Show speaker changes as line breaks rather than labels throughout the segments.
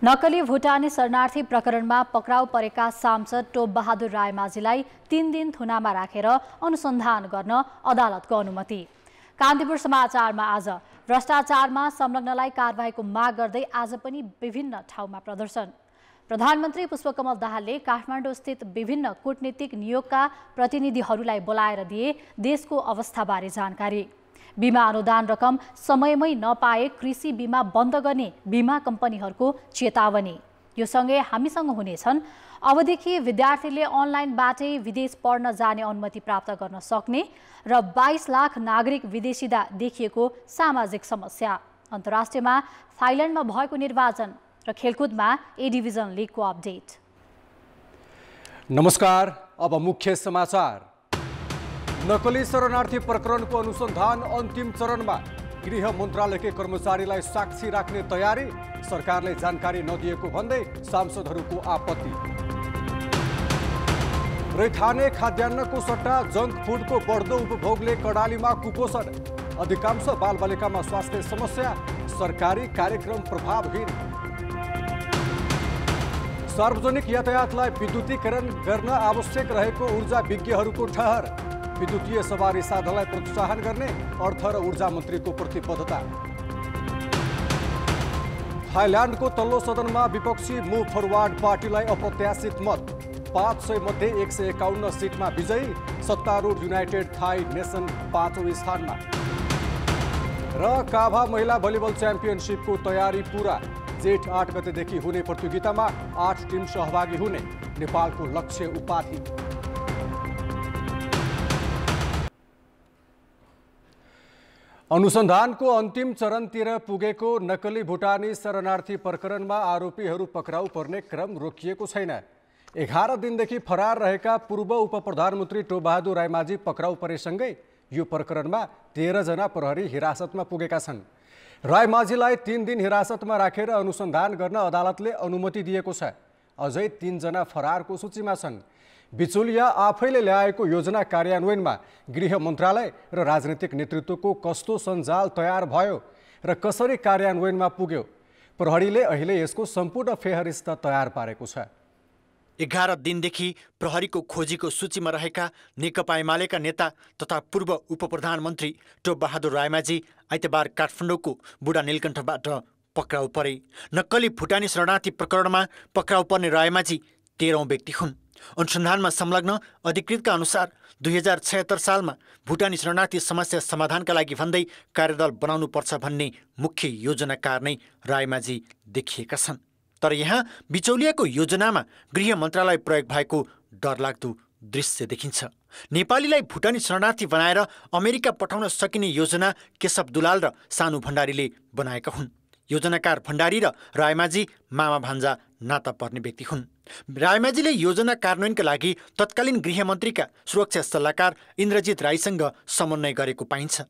नक्कली भुटानी शरणार्थी प्रकरणमा पक्राउ परेका सांसद टोप बहादुर रायमाझीलाई 3 दिन थुनामा राखेर अनुसन्धान गर्न अदालतको अनुमति। कान्तिपुर समाचारमा आज भ्रष्टाचारमा संलग्नलाई कारबाहीको माग गर्दै आज पनि विभिन्न ठाउँमा प्रदर्शन। प्रधानमन्त्री पुष्पकमल दाहालले काठमाडौँ स्थित विभिन्न कूटनीतिक नियोगका प्रतिनिधिहरूलाई बोलाएर दिए देशको अवस्थाबारे जानकारी। बीमा अनुदान रकम समयमै नपाए कृषि बीमा बन्द गर्ने बीमा कम्पनीहरूको चेतावनी। यो सँगै हामीसँग हुनेछन् अबदेखि विद्यार्थीले अनलाइनबाटै विदेश पढ्न जाने अनुमति प्राप्त गर्न सक्ने र 22 लाख नागरिक विदेशिदा देखिएको सामाजिक समस्या। अन्तर्राष्ट्रियमा थाइल्यान्डमा भएको निर्वाचन र खेलकुदमा ए डिभिजन लिगको अपडेट।
नमस्कार, अब मुख्य समाचार। नक्कली शरणार्थी प्रकरणको अनुसन्धान अन्तिम चरणमा। गृह मन्त्रालयकै कर्मचारीलाई साक्षी राख्ने तयारी। सरकारले जानकारी नदिएको भन्दै सांसदहरूको आपत्ति। रैथाने खाद्यान्नको सट्टा जङ्क फुडको बढ्दो उपभोगले कर्णालीमा कुपोषण। अधिकांश बालबालिकामा स्वास्थ्य समस्या। सरकारी कार्यक्रम प्रभावहीन। सार्वजनिक यातायातलाई विद्युतीकरण गर्न आवश्यक रहेको ऊर्जा विज्ञहरूको ठहर। विद्युतीय सवारी साधनलाई प्रोत्साहन गर्ने अर्थ र ऊर्जा मन्त्रीको प्रतिबद्धता। थाइल्यान्डको तल्लो सदनमा विपक्षी मुभ फरवर्ड पार्टीलाई अप्रत्याशित मत। 500 मध्ये 151 सिटमा विजयी। सत्तारूढ युनाइटेड थाई नेसन 5औं स्थानमा। र काभा महिला भलिबल च्याम्पियनसिपको तयारी पूरा। जेठ 8 गतेदेखि हुने प्रतियोगितामा 8 टिम सहभागी हुने नेपालको लक्ष्य उपाधि। अनुसन्धानको अन्तिम चरणतिर पुगेको नक्कली भुटानी शरणार्थी प्रकरणमा आरोपीहरू पक्राउ पर्ने क्रम रोकिएको छैन। 11 दिनदेखि फरार रहेका पूर्व उपप्रधानमन्त्री टोप बहादुर रायमाझी पक्राउ परेसँगै यो प्रकरणमा 13 जना प्रहरी हिरासतमा पुगेका छन्। रायमाझीलाई 3 दिन हिरासतमा राखेर अनुसन्धान गर्न अदालतले अनुमति दिएको छ। अझै 3 जना फरारको सूचीमा छन्। बिचौलिया आफैले ल्याएको योजना कार्यान्वयनमा गृह मन्त्रालय र राजनीतिक नेतृत्वको कस्तो सञ्जाल तयार भयो र कसरी कार्यान्वयनमा पुग्यो, प्रहरीले अहिले यसको सम्पूर्ण फेहरिस्त तयार पारेको छ।
11 दिनदेखि प्रहरीको खोजीको सूचीमा रहेका नेकपा एमालेका नेता तथा पूर्व उपप्रधानमन्त्री टोप बहादुर रायमाझी आइतबार काठमाडौँको बुढा नीलकण्ठबाट पक्राउ परे। नक्कली भुटानी शरणार्थी प्रकरणमा पक्राउ पर्ने रायमाझी 13औं व्यक्ति हुन्। अनुसन्धानमा संलग्न अधिकृतका अनुसार 2076 सालमा भुटानी शरणार्थी समस्या समाधानका लागि भन्दै कार्यदल बनाउनुपर्छ भन्ने मुख्य योजनाकार नै रायमाझी देखिएका छन्। तर यहाँ बिचौलियाको योजनामा गृह मन्त्रालय प्रयोग भएको डरलाग्दो दृश्य देखिन्छ। नेपालीलाई भुटानी शरणार्थी बनाएर अमेरिका पठाउन सकिने योजना केशव दुलाल र सानु भण्डारीले बनाएका हुन्। योजनाकार भण्डारी र रायमाझी मामा भान्जा नाता पर्ने व्यक्ति हुन्। रायमाझीले योजना कार्यान्वयनका लागि तत्कालीन गृहमन्त्रीका सुरक्षा सल्लाहकार इन्द्रजित राईसँग समन्वय गरेको पाइन्छ।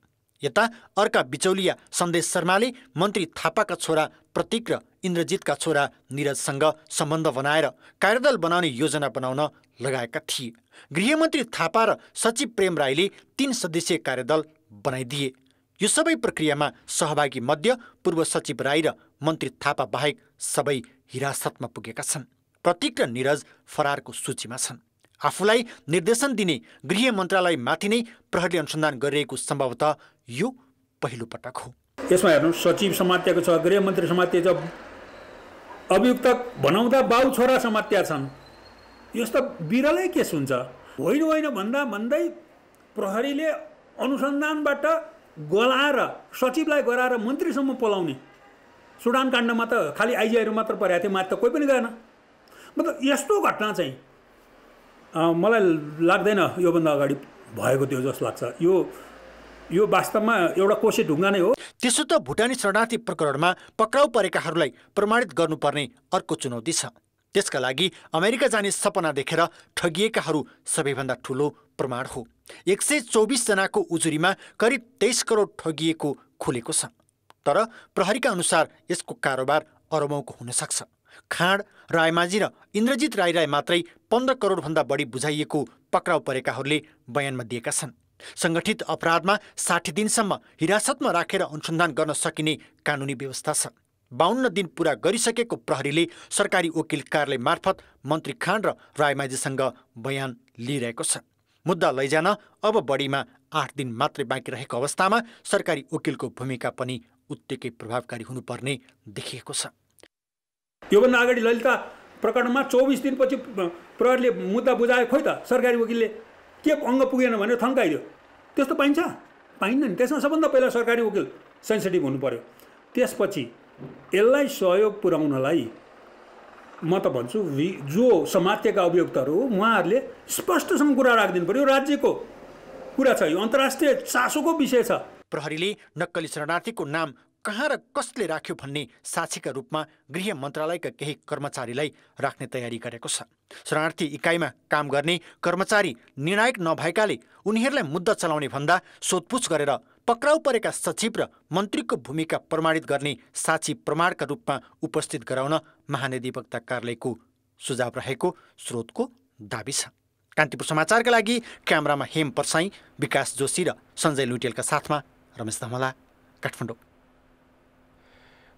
यता अर्का बिचौलिया सन्देश शर्माले मन्त्री थापाका छोरा प्रतीक र इन्द्रजितका छोरा निरजसँग सम्बन्ध बनाएर कार्यदल बनाउने योजना बनाउन लगाएका थिए। गृहमन्त्री थापा र सचिव प्रेम राईले 3 सदस्यीय कार्यदल बनाइदिए। यो सबै प्रक्रियामा सहभागी मध्ये पूर्व सचिव राई र मन्त्री थापा बाहेक सबै हिरासतमा पुगेका छन्। प्रतीक र निरज फरारको सूचीमा छन्। आफूलाई निर्देशन दिने गृह मन्त्रालयमाथि नै प्रहरीले अनुसन्धान गरिरहेको सम्भवतः यो पहिलो पटक हो।
यसमा हेर्नु, सचिव समातेको छ, गृहमन्त्री समाते छ, अभियुक्त बनाउँदा बाउ छोरा समात्या छन्। यस्तो बिरलै केस हुन्छ। होइन भन्दै प्रहरीले अनुसन्धानबाट गलाएर सचिवलाई गराएर मन्त्रीसम्म पोलाउने। सुडान काण्डमा त खालि आइजीआईहरू मात्र परेको थियो, माथि त कोही पनि गएन। मतलब यस्तो घटना चाहिँ मलाई लाग्दैन योभन्दा अगाडि भएको थियो जस्तो लाग्छ। यो वास्तवमा एउटा कोसे ढुङ्गा नै हो।
त्यसो त भुटानी शरणार्थी प्रकरणमा पक्राउ परेकाहरूलाई प्रमाणित गर्नुपर्ने अर्को चुनौती छ। त्यसका लागि अमेरिका जाने सपना देखेर ठगिएकाहरू सबैभन्दा ठुलो प्रमाण हो। 124 जनाको उजुरीमा करिब 23 करोड ठगिएको खुलेको छ। तर प्रहरीका अनुसार यसको कारोबार अरबौँको हुन सक्छ। खाँड, रायमाझी र इन्द्रजित राईलाई मात्रै 15 करोडभन्दा बढी बुझाइएको पक्राउ परेकाहरूले बयानमा दिएका छन्। संगठित अपराधमा 60 दिनसम्म हिरासतमा राखेर अनुसन्धान गर्न सकिने कानुनी व्यवस्था छ। 52 दिन पूरा गरिसकेको प्रहरीले सरकारी वकिल कार्यालय मार्फत मन्त्री खान र रायमाझीसँग बयान लिइरहेको छ। मुद्दा लैजान अब बढीमा 8 दिन मात्रै बाँकी रहेको अवस्थामा सरकारी वकिलको भूमिका पनि उत्तिकै प्रभावकारी हुनुपर्ने देखिएको छ।
योभन्दा अगाडि ललिता प्रकरणमा 24 दिनपछि प्रहरीले मुद्दा बुझायो, खोइ त सरकारी वकिलले के अङ्ग पुगेन भनेर थन्काइदियो। त्यस्तो पाइन्छ? पाइन्न नि। त्यसमा सबभन्दा पहिला सरकारी वकिल सेन्सिटिभ हुनु पर्यो। त्यसपछि यसलाई सहयोग पुर्याउनलाई म त भन्छु जो समात्यका अभियुक्तहरू उहाँहरूले स्पष्टसँग कुरा राखिदिनु पर्यो। राज्यको कुरा छ, यो अन्तर्राष्ट्रिय चासोको विषय छ।
प्रहरीले नक्कली शरणार्थीको नाम कहाँ र कसले राख्यो भन्ने साक्षीका रूपमा गृह मन्त्रालयका केही कर्मचारीलाई राख्ने तयारी गरेको छ। शरणार्थी इकाइमा काम गर्ने कर्मचारी निर्णायक नभएकाले उनीहरूलाई मुद्दा चलाउने भन्दा सोधपुछ गरेर पक्राउ परेका सचिव र मन्त्रीको भूमिका प्रमाणित गर्ने साक्षी प्रमाणका रूपमा उपस्थित गराउन महानिधिवक्ता कार्यालयको सुझाव रहेको स्रोतको दाबी छ। कान्तिपुर समाचारका लागि क्यामेरामा हेम परसाई, विकास जोशी र सञ्जय लुटेलका साथमा रमेश धमला, काठमाडौँ।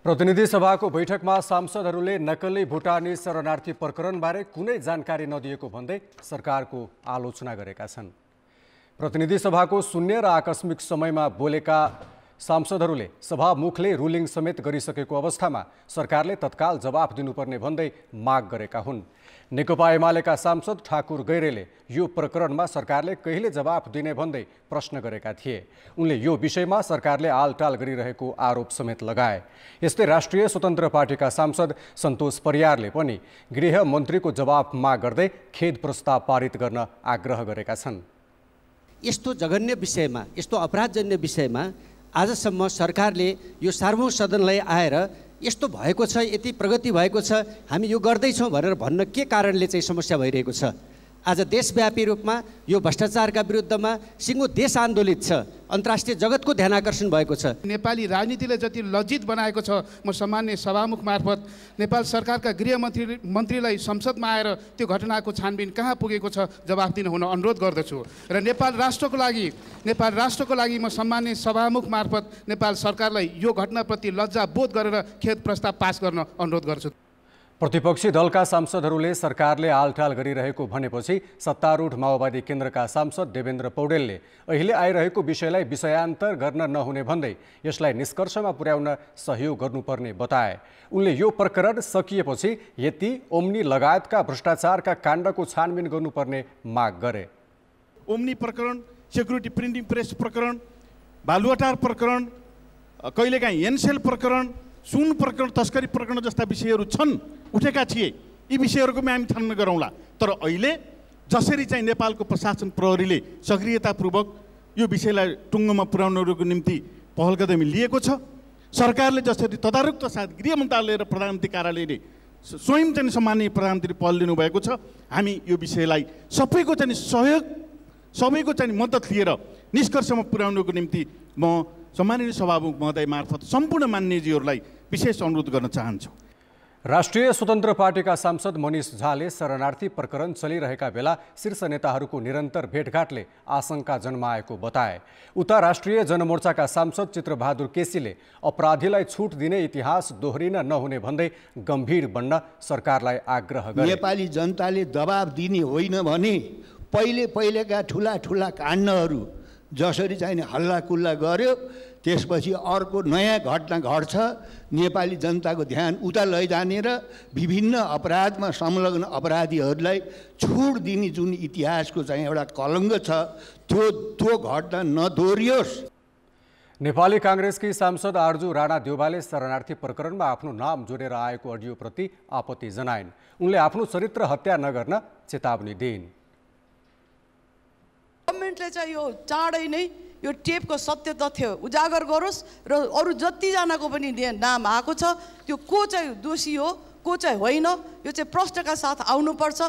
प्रतिनिधि सभाको बैठकमा सांसदहरूले नक्कली भुटानी शरणार्थी प्रकरणबारे कुनै जानकारी नदिएको भन्दै सरकारको आलोचना गरेका छन्। प्रतिनिधि सभाको शून्य र आकस्मिक समयमा बोलेका सांसदहरूले सभामुखले रुलिङ समेत गरिसकेको अवस्थामा सरकारले तत्काल जवाफ दिनुपर्ने भन्दै माग गरेका हुन्। नेकपा एमालेका सांसद ठाकुर गैरेले यो प्रकरणमा सरकारले कहिले जवाफ दिने भन्दै प्रश्न गरेका थिए। उनले यो विषयमा सरकारले आलटाल गरिरहेको आरोप समेत लगाए। यस्तै राष्ट्रिय स्वतन्त्र पार्टीका सांसद सन्तोष परियारले पनि गृह मन्त्रीको जवाफ माग गर्दै खेद प्रस्ताव पारित गर्न आग्रह गरेका छन्।
यस्तो जघन्य विषयमा, यस्तो अपराधजन्य विषयमा आजसम्म सरकारले यो सार्वभौम सदनलाई आएर यस्तो भएको छ, यति प्रगति भएको छ, हामी यो गर्दैछौँ भनेर भन्न के कारणले चाहिँ समस्या भइरहेको छ। आज देशव्यापी रूपमा यो भ्रष्टाचारका विरुद्धमा सिङ्गो देश आन्दोलित छ, अन्तर्राष्ट्रिय जगतको ध्यान आकर्षण भएको छ।
नेपाली राजनीतिलाई जति लज्जित बनाएको छ, म सामान्य सभामुख मार्फत नेपाल सरकारका गृह मन्त्रीलाई संसदमा आएर त्यो घटनाको छानबिन कहाँ पुगेको छ जवाफ दिन हुन अनुरोध गर्दछु। र नेपाल राष्ट्रको लागि म सामान्य सभामुख मार्फत नेपाल सरकारलाई यो घटनाप्रति लज्जा बोध गरेर खेद प्रस्ताव पास गर्न अनुरोध गर्छु।
प्रतिपक्षी दलका सांसदहरूले सरकारले आलटाल गरिरहेको भनेपछि सत्तारूढ माओवादी केन्द्रका सांसद देवेन्द्र पौडेलले अहिले आइरहेको विषयलाई विषयान्तर गर्न नहुने भन्दै यसलाई निष्कर्षमा पुर्याउन सहयोग गर्नुपर्ने बताए। उनले यो प्रकरण सकिएपछि यति ओम्नी लगायतका भ्रष्टाचारका काण्डको छानबिन गर्नुपर्ने माग गरे।
ओम्नी प्रकरण, सेक्युरिटी प्रिन्टिङ प्रेस प्रकरण, बालुवाटार प्रकरण, कहिलेकाहीँ एनसेल प्रकरण, सुन प्रकरण, तस्करी प्रकरण जस्ता विषयहरू छन्, उठेका थिए। यी विषयहरूको हामी छानबिन गरौँला। तर अहिले जसरी चाहिँ नेपालको प्रशासन प्रहरीले सक्रियतापूर्वक यो विषयलाई टुङ्गोमा पुर्याउनको निम्ति पहल कदमी लिएको छ, सरकारले जसरी तदारुकका साथ गृह मन्त्रालय र प्रधानमन्त्री कार्यालयले स्वयं चाहिँ सम्माननीय प्रधानमन्त्री पहल लिनुभएको छ, हामी यो विषयलाई सबैको चाहिँ सहयोग, सबैको चाहिँ मद्दत लिएर निष्कर्षमा पुर्याउनको निम्ति म सम्माननीय सभामुख महोदय मार्फत सम्पूर्ण मान्यजीहरूलाई विशेष अनुरोध गर्न चाहन्छु।
राष्ट्रिय स्वतन्त्र पार्टीका सांसद मनिष झाले शरणार्थी प्रकरण चलिरहेका बेला शीर्ष नेताहरूको निरन्तर भेटघाटले आशंका जन्माएको बताए। उता राष्ट्रिय जनमोर्चाका सांसद चित्रबहादुर केसीले अपराधीलाई छुट दिने इतिहास दोहोरिन नहुने भन्दै गम्भीर बन्न सरकारलाई आग्रह गरे।
नेपाली जनताले दबाब दिने होइन भने पहिलेका ठुला काण्डहरू जसरी चाहिँ हल्लाकुल्ला गर्यो, त्यसपछि अर्को नयाँ घटना घट्छ, नेपाली जनताको ध्यान उता लैजाने र विभिन्न अपराधमा संलग्न अपराधीहरूलाई छुट दिने जुन इतिहासको चाहिँ एउटा कलङ्क छ, त्यो घटना नदोहोरियोस्।
नेपाली काङ्ग्रेसकी सांसद आर्जु राणा देउवाले शरणार्थी प्रकरणमा आफ्नो नाम जोडेर आएको अडियोप्रति आपत्ति जनाइन्। उनले आफ्नो चरित्र हत्या नगर्न चेतावनी दिइन्।
गभर्मेन्टले चाहिँ यो चाँडै नै यो टेपको सत्य तथ्य उजागर गरोस् र अरू जतिजनाको पनि नाम आएको छ त्यो को चाहिँ दोषी हो, को चाहिँ होइन, यो चाहिँ प्रश्नका साथ आउनुपर्छ।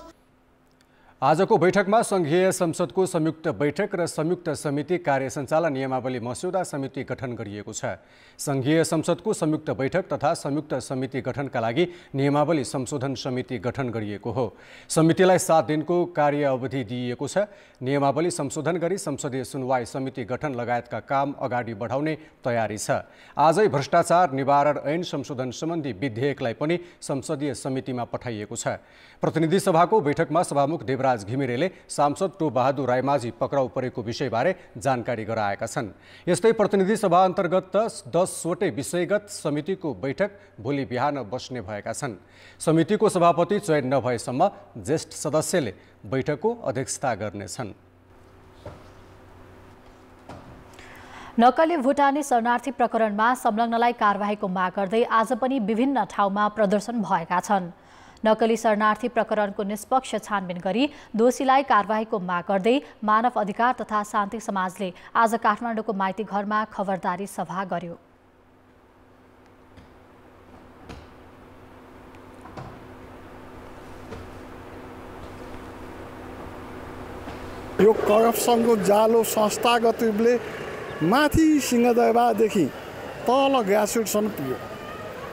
आजको बैठकमा संघीय संसदको संयुक्त बैठक र संयुक्त समिति कार्य सञ्चालन नियमावली मस्यौदा समिति गठन गरिएको छ। संघीय संसदको संयुक्त बैठक तथा संयुक्त समिति गठनका लागि नियमावली संशोधन समिति गठन गरिएको हो। समितिलाई 7 दिनको कार्य अवधि दिइएको छ। नियमावली संशोधन गरी संसदीय सुनवाई समिति गठन लगायतका काम अगाडि बढाउने तयारी छ। आजै भ्रष्टाचार निवारण ऐन संशोधन सम्बन्धी विधेयकलाई पनि संसदीय समितिमा पठाइएको छ। प्रतिनिधि सभाको बैठकमा सभामुख देवराज घिमिरेले सांसद टोपबहादुर रायमाझी पक्राउ परेको विषयबारे जानकारी गराएका छन्। यस्तै प्रतिनिधि सभा अन्तर्गत 10वटै विषयगत समितिको बैठक भोलि बिहान बस्ने भएका छन्। समितिको सभापति चयन नभएसम्म ज्येष्ठ सदस्यले बैठकको अध्यक्षता गर्नेछन्।
नक्कली भुटानी शरणार्थी प्रकरणमा संलग्नलाई कारबाहीको माग गर्दै आज पनि विभिन्न ठाउँमा प्रदर्शन भएका छन्। नक्कली शरणार्थी प्रकरणको निष्पक्ष छानबिन गरी दोषीलाई कारबाहीको माग गर्दै मानव अधिकार तथा शान्ति समाजले आज काठमाडौँको माइती घरमा खबरदारी सभा गर्यो।
यो करप्सनको जालो संस्थागत रूपले माथि सिंहदरबारदेखि तल ग्रासरुटसम्म पुग्यो।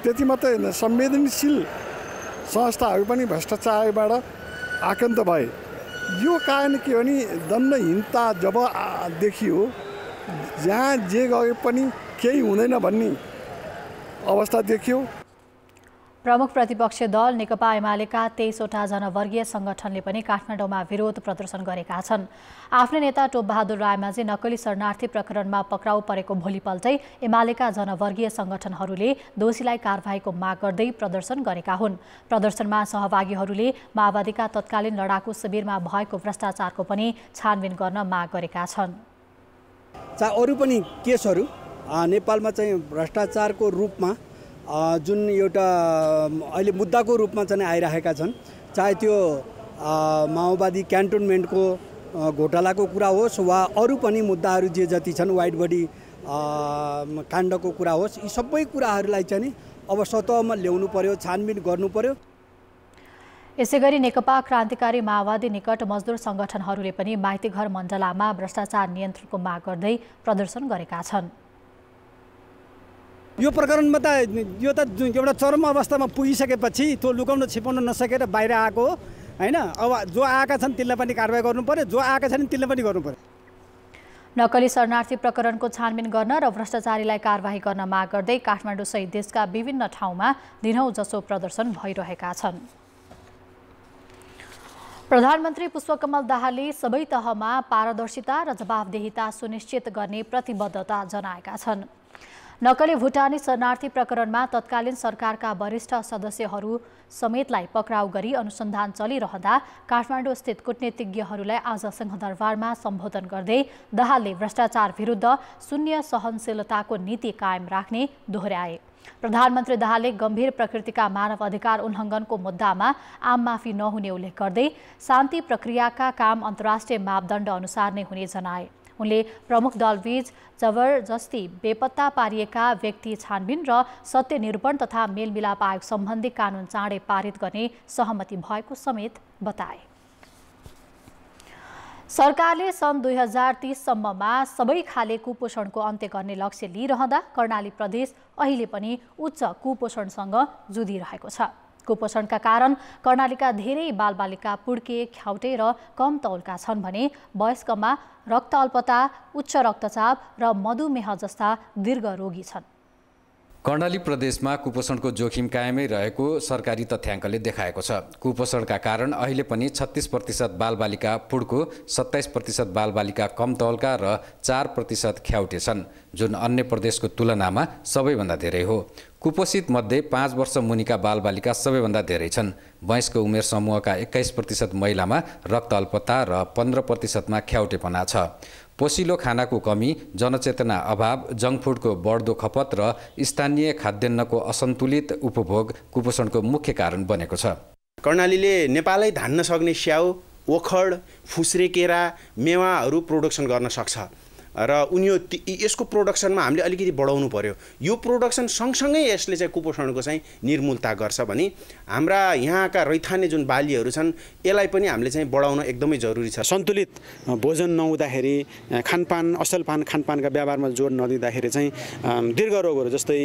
त्यति मात्रै होइन, संवेदनशील संस्थाहरू पनि भ्रष्टाचारबाट आक्रान्त भए। यो कारण के हो भने दण्डहीनता जब देखियो, जहाँ जे गरे पनि केही हुँदैन भन्ने अवस्था देखियो।
प्रमुख प्रतिपक्षी दल नेकपा एमालेका 23वटा जनवर्गीय संगठनले पनि काठमाडौँमा विरोध प्रदर्शन गरेका छन्। आफ्नै नेता टोपबहादुर रायमाझी नक्कली शरणार्थी प्रकरणमा पक्राउ परेको भोलिपल्टै एमालेका जनवर्गीय संगठनहरूले दोषीलाई कारबाहीको माग गर्दै प्रदर्शन गरेका हुन्। प्रदर्शनमा सहभागीहरूले माओवादीका तत्कालीन लडाकु शिविरमा भएको भ्रष्टाचारको पनि छानबिन गर्न माग गरेका छन्।
अरू पनि केसहरू नेपालमा चाहिँ भ्रष्टाचारको रूपमा जुन एउटा अहिले मुद्दाको रूपमा चाहिँ आइरहेका छन्, चाहे त्यो माओवादी क्यान्टोनमेन्टको घोटालाको कुरा होस् वा अरू पनि मुद्दाहरू जे जति छन्, वाइट बडी काण्डको कुरा होस्, यी सबै कुराहरूलाई चाहिँ अब सतहमा ल्याउनु पर्यो, छानबिन गर्नु पर्यो।
यसैगरी नेकपा क्रान्तिकारी माओवादी निकट मजदुर संगठनहरूले पनि माइतीघर मण्डलामा भ्रष्टाचार नियन्त्रणको माग गर्दै प्रदर्शन गरेका छन्।
यो प्रकरणमा त यो त एउटा चरम अवस्थामा पुगिसकेपछि त्यो लुकाउन छिपाउन नसकेर बाहिर आएको होइन। अब जो आएका छन् तिनलाई पनि कारबाही गर्नु पर्यो, जो आएका छैनन् तिनलाई पनि गर्नु पर्यो।
नक्कली शरणार्थी प्रकरणको छानबिन गर्न र भ्रष्टाचारीलाई कारबाही गर्न माग गर्दै काठमाडौँसहित देशका विभिन्न ठाउँमा दिनौँ जसो प्रदर्शन भइरहेका छन्। प्रधानमन्त्री पुष्पकमल दाहालले सबै तहमा पारदर्शिता र जवाफदेहिता सुनिश्चित गर्ने प्रतिबद्धता जनाएका छन्। नक्कली भुटानी शरणार्थी प्रकरणमा तत्कालीन सरकारका वरिष्ठ सदस्यहरू समेतलाई पक्राउ गरी अनुसन्धान चलिरहँदा काठमाडौँ स्थित कूटनीतिज्ञहरूलाई आज सिंहदरबारमा सम्बोधन गर्दै दाहालले भ्रष्टाचार विरुद्ध शून्य सहनशीलताको नीति कायम राख्ने दोहोर्याए। प्रधानमन्त्री दाहालले गम्भीर प्रकृतिका मानव अधिकार उल्लङ्घनको मुद्दामा आम माफी नहुने उल्लेख गर्दै शान्ति प्रक्रियाका काम अन्तर्राष्ट्रिय मापदण्ड अनुसार नै हुने जनाए। उनले प्रमुख दलबीच जबरजस्ती बेपत्ता पारिएका व्यक्ति छानबिन र सत्य निरूपण तथा मेलमिलाप आयोग सम्बन्धी कानुन चाँडै पारित गर्ने सहमति भएको समेत बताए। सरकारले सन् 2030 सम्ममा सबै खाले कुपोषणको अन्त्य गर्ने लक्ष्य लिइरहँदा कर्णाली प्रदेश अहिले पनि उच्च कुपोषणसँग जुधिरहेको छ। कुपोषणका कारण कर्णालीका धेरै बालबालिका पुड्के, ख्याउटे र कम तौलका छन् भने वयस्कमा रक्तअल्पता, उच्च रक्तचाप र मधुमेह जस्ता दीर्घ रोगी छन्।
कर्णाली प्रदेशमा कुपोषणको जोखिम कायमै रहेको सरकारी तथ्याङ्कले देखाएको छ। कुपोषणका कारण अहिले पनि 36% बालबालिका पुड्को, 27% बालबालिका कम तौलका र 4% ख्याउटे छन्, जुन अन्य प्रदेशको तुलनामा सबैभन्दा धेरै हो। कुपोषित मध्ये 5 वर्ष मुनिका बालबालिका सबैभन्दा धेरै छन्। वयस्क उमेर समूहका 21% महिलामा रक्तअल्पता र 15%मा ख्याउटेपना छ। पोषिलो खानाको कमी, जनचेतना अभाव, जङ्क फुडको बढ्दो खपत र स्थानीय खाद्यान्नको असन्तुलित उपभोग कुपोषणको मुख्य कारण बनेको छ।
कर्णालीले नेपालै धान्न सक्ने स्याउ, ओखड, फुस्रे केरा, मेवाहरू प्रोडक्सन गर्न सक्छ। र यसको प्रोडक्सनमा हामीले अलिकति बढाउनु पर्यो। यो प्रोडक्सन सँगसँगै यसले चाहिँ कुपोषणको चाहिँ निर्मूलता गर्छ भने हाम्रा यहाँका रैथाने जुन बालीहरू छन् यसलाई पनि हामीले चाहिँ बढाउन एकदमै जरुरी छ।
सन्तुलित भोजन नहुँदाखेरि खानपान असल खानपानका व्यवहारमा जोड नदिँदाखेरि चाहिँ दीर्घ रोगहरू जस्तै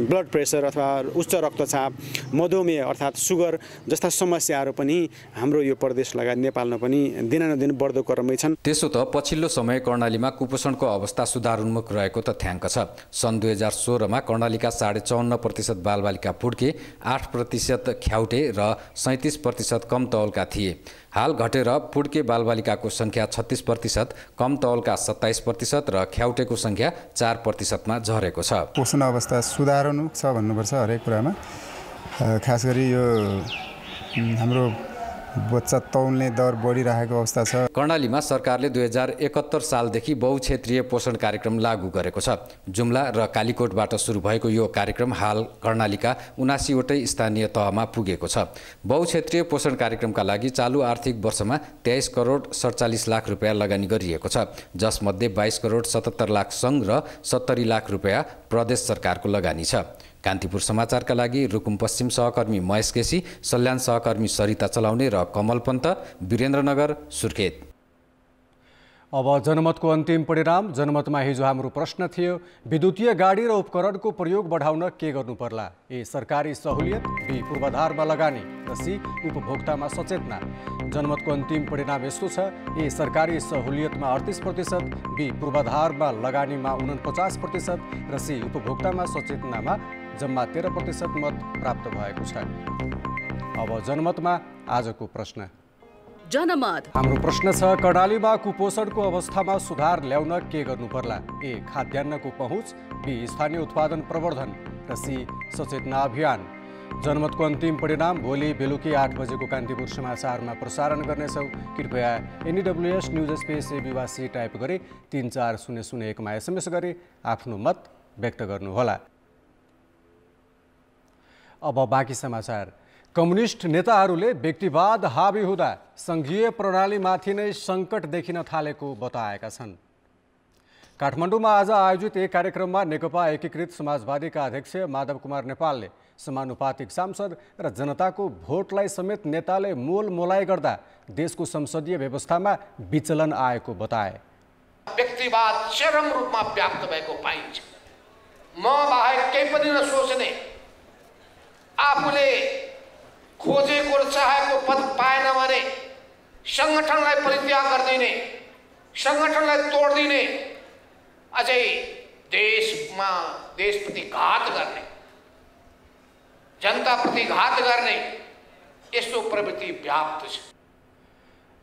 ब्लड प्रेसर अथवा उच्च रक्तचाप, मधुमेह अर्थात् सुगर जस्ता समस्याहरू पनि हाम्रो यो प्रदेश लगायत नेपालमा पनि दिनानुदिन बढ्दो क्रममै छन्।
त्यसो त पछिल्लो समय कर्णालीमा कुपोषणको अवस्था सुधारोन्मुख रहेको तथ्याङ्क छ। सन् 2016 मा कर्णालीका 54% बालबालिका पुड्के, 8% ख्याउटे र 37% कम तौलका थिए। हाल घटेर पुड्के बालबालिकाको सङ्ख्या 36%, कम तौलका 27% र ख्याउटेको सङ्ख्या 4% मा झरेको छ।
पोषण अवस्था सुधारोन्मुख छ भन्नुपर्छ हरेक कुरामा। खास गरी यो हाम्रो बच्चा तौल्ने दर बढिरहेको अवस्था छ।
कर्णालीमा सरकारले 2071 सालदेखि बहुक्षेत्रीय पोषण कार्यक्रम लागू गरेको छ। जुम्ला र कालीकोटबाट सुरु भएको यो कार्यक्रम हाल कर्णालीका 79वटै स्थानीय तहमा पुगेको छ। बहुक्षेत्रीय पोषण कार्यक्रमका लागि चालु आर्थिक वर्षमा 23 करोड 47 लाख रुपियाँ लगानी गरिएको छ, जसमध्ये 22 करोड 77 लाख सङ्घ र 70 लाख रुपियाँ प्रदेश सरकारको लगानी छ। कान्तिपुर समाचारका लागि रुकुम पश्चिम सहकर्मी महेश केसी, सल्यान सहकर्मी सरिता चलाउने र कमल पन्त, वीरेन्द्रनगर, सुर्खेत।
अब जनमतको अन्तिम परिणाम। जनमतमा हिजो हाम्रो प्रश्न थियो, विद्युतीय गाडी र उपकरणको प्रयोग बढाउन के गर्नु पर्ला? ए सरकारी सहुलियत, बी पूर्वाधारमा लगानी र सी उपभोक्तामा सचेतना। जनमतको अन्तिम परिणाम यस्तो छ, ए सरकारी सहुलियतमा 38%, बी पूर्वाधारमा लगानीमा 49% र सी उपभोक्तामा सचेतनामा जम्मा 13% मत प्राप्त भएको छ। अब जनमतमा आजको प्रश्न।
जनमत
हाम्रो प्रश्न छ, कर्णालीमा कुपोषणको अवस्थामा सुधार ल्याउन के गर्नु पर्ला? ए खाद्यान्नको पहुँच, बी स्थानीय उत्पादन प्रवर्धन र सी सचेतना अभियान। जनमतको अन्तिम परिणाम भोलि बेलुकी 8 बजेको कान्तिपुर समाचारमा प्रसारण गर्नेछौँ। कृपया NWS news space ABC type गरी 34001 मा SMS गरी आफ्नो मत व्यक्त गर्नुहोला। अब बाँकी समाचार। कम्युनिस्ट नेताहरूले व्यक्तिवाद हावी हुँदा सङ्घीय प्रणालीमाथि नै सङ्कट देखिन थालेको बताएका छन्। काठमाडौँमा आज आयोजित एक कार्यक्रममा नेकपा एकीकृत समाजवादीका अध्यक्ष माधव कुमार नेपालले समानुपातिक सांसद र जनताको भोटलाई समेत नेताले मोलमोलाई गर्दा देशको संसदीय व्यवस्थामा विचलन आएको बताए।
व्यक्तिवाद चरम रूपमा व्याप्त भएको पाइन्छ। म बाहेक केही पनि नसोच्ने, आफूले खोजेको र चाहेको पद पाएन भने सङ्गठनलाई परित्याग गरिदिने, सङ्गठनलाई तोडिदिने, अझै देशमा देशप्रति घात गर्ने, जनताप्रति घात गर्ने यस्तो प्रवृत्ति व्याप्त छ।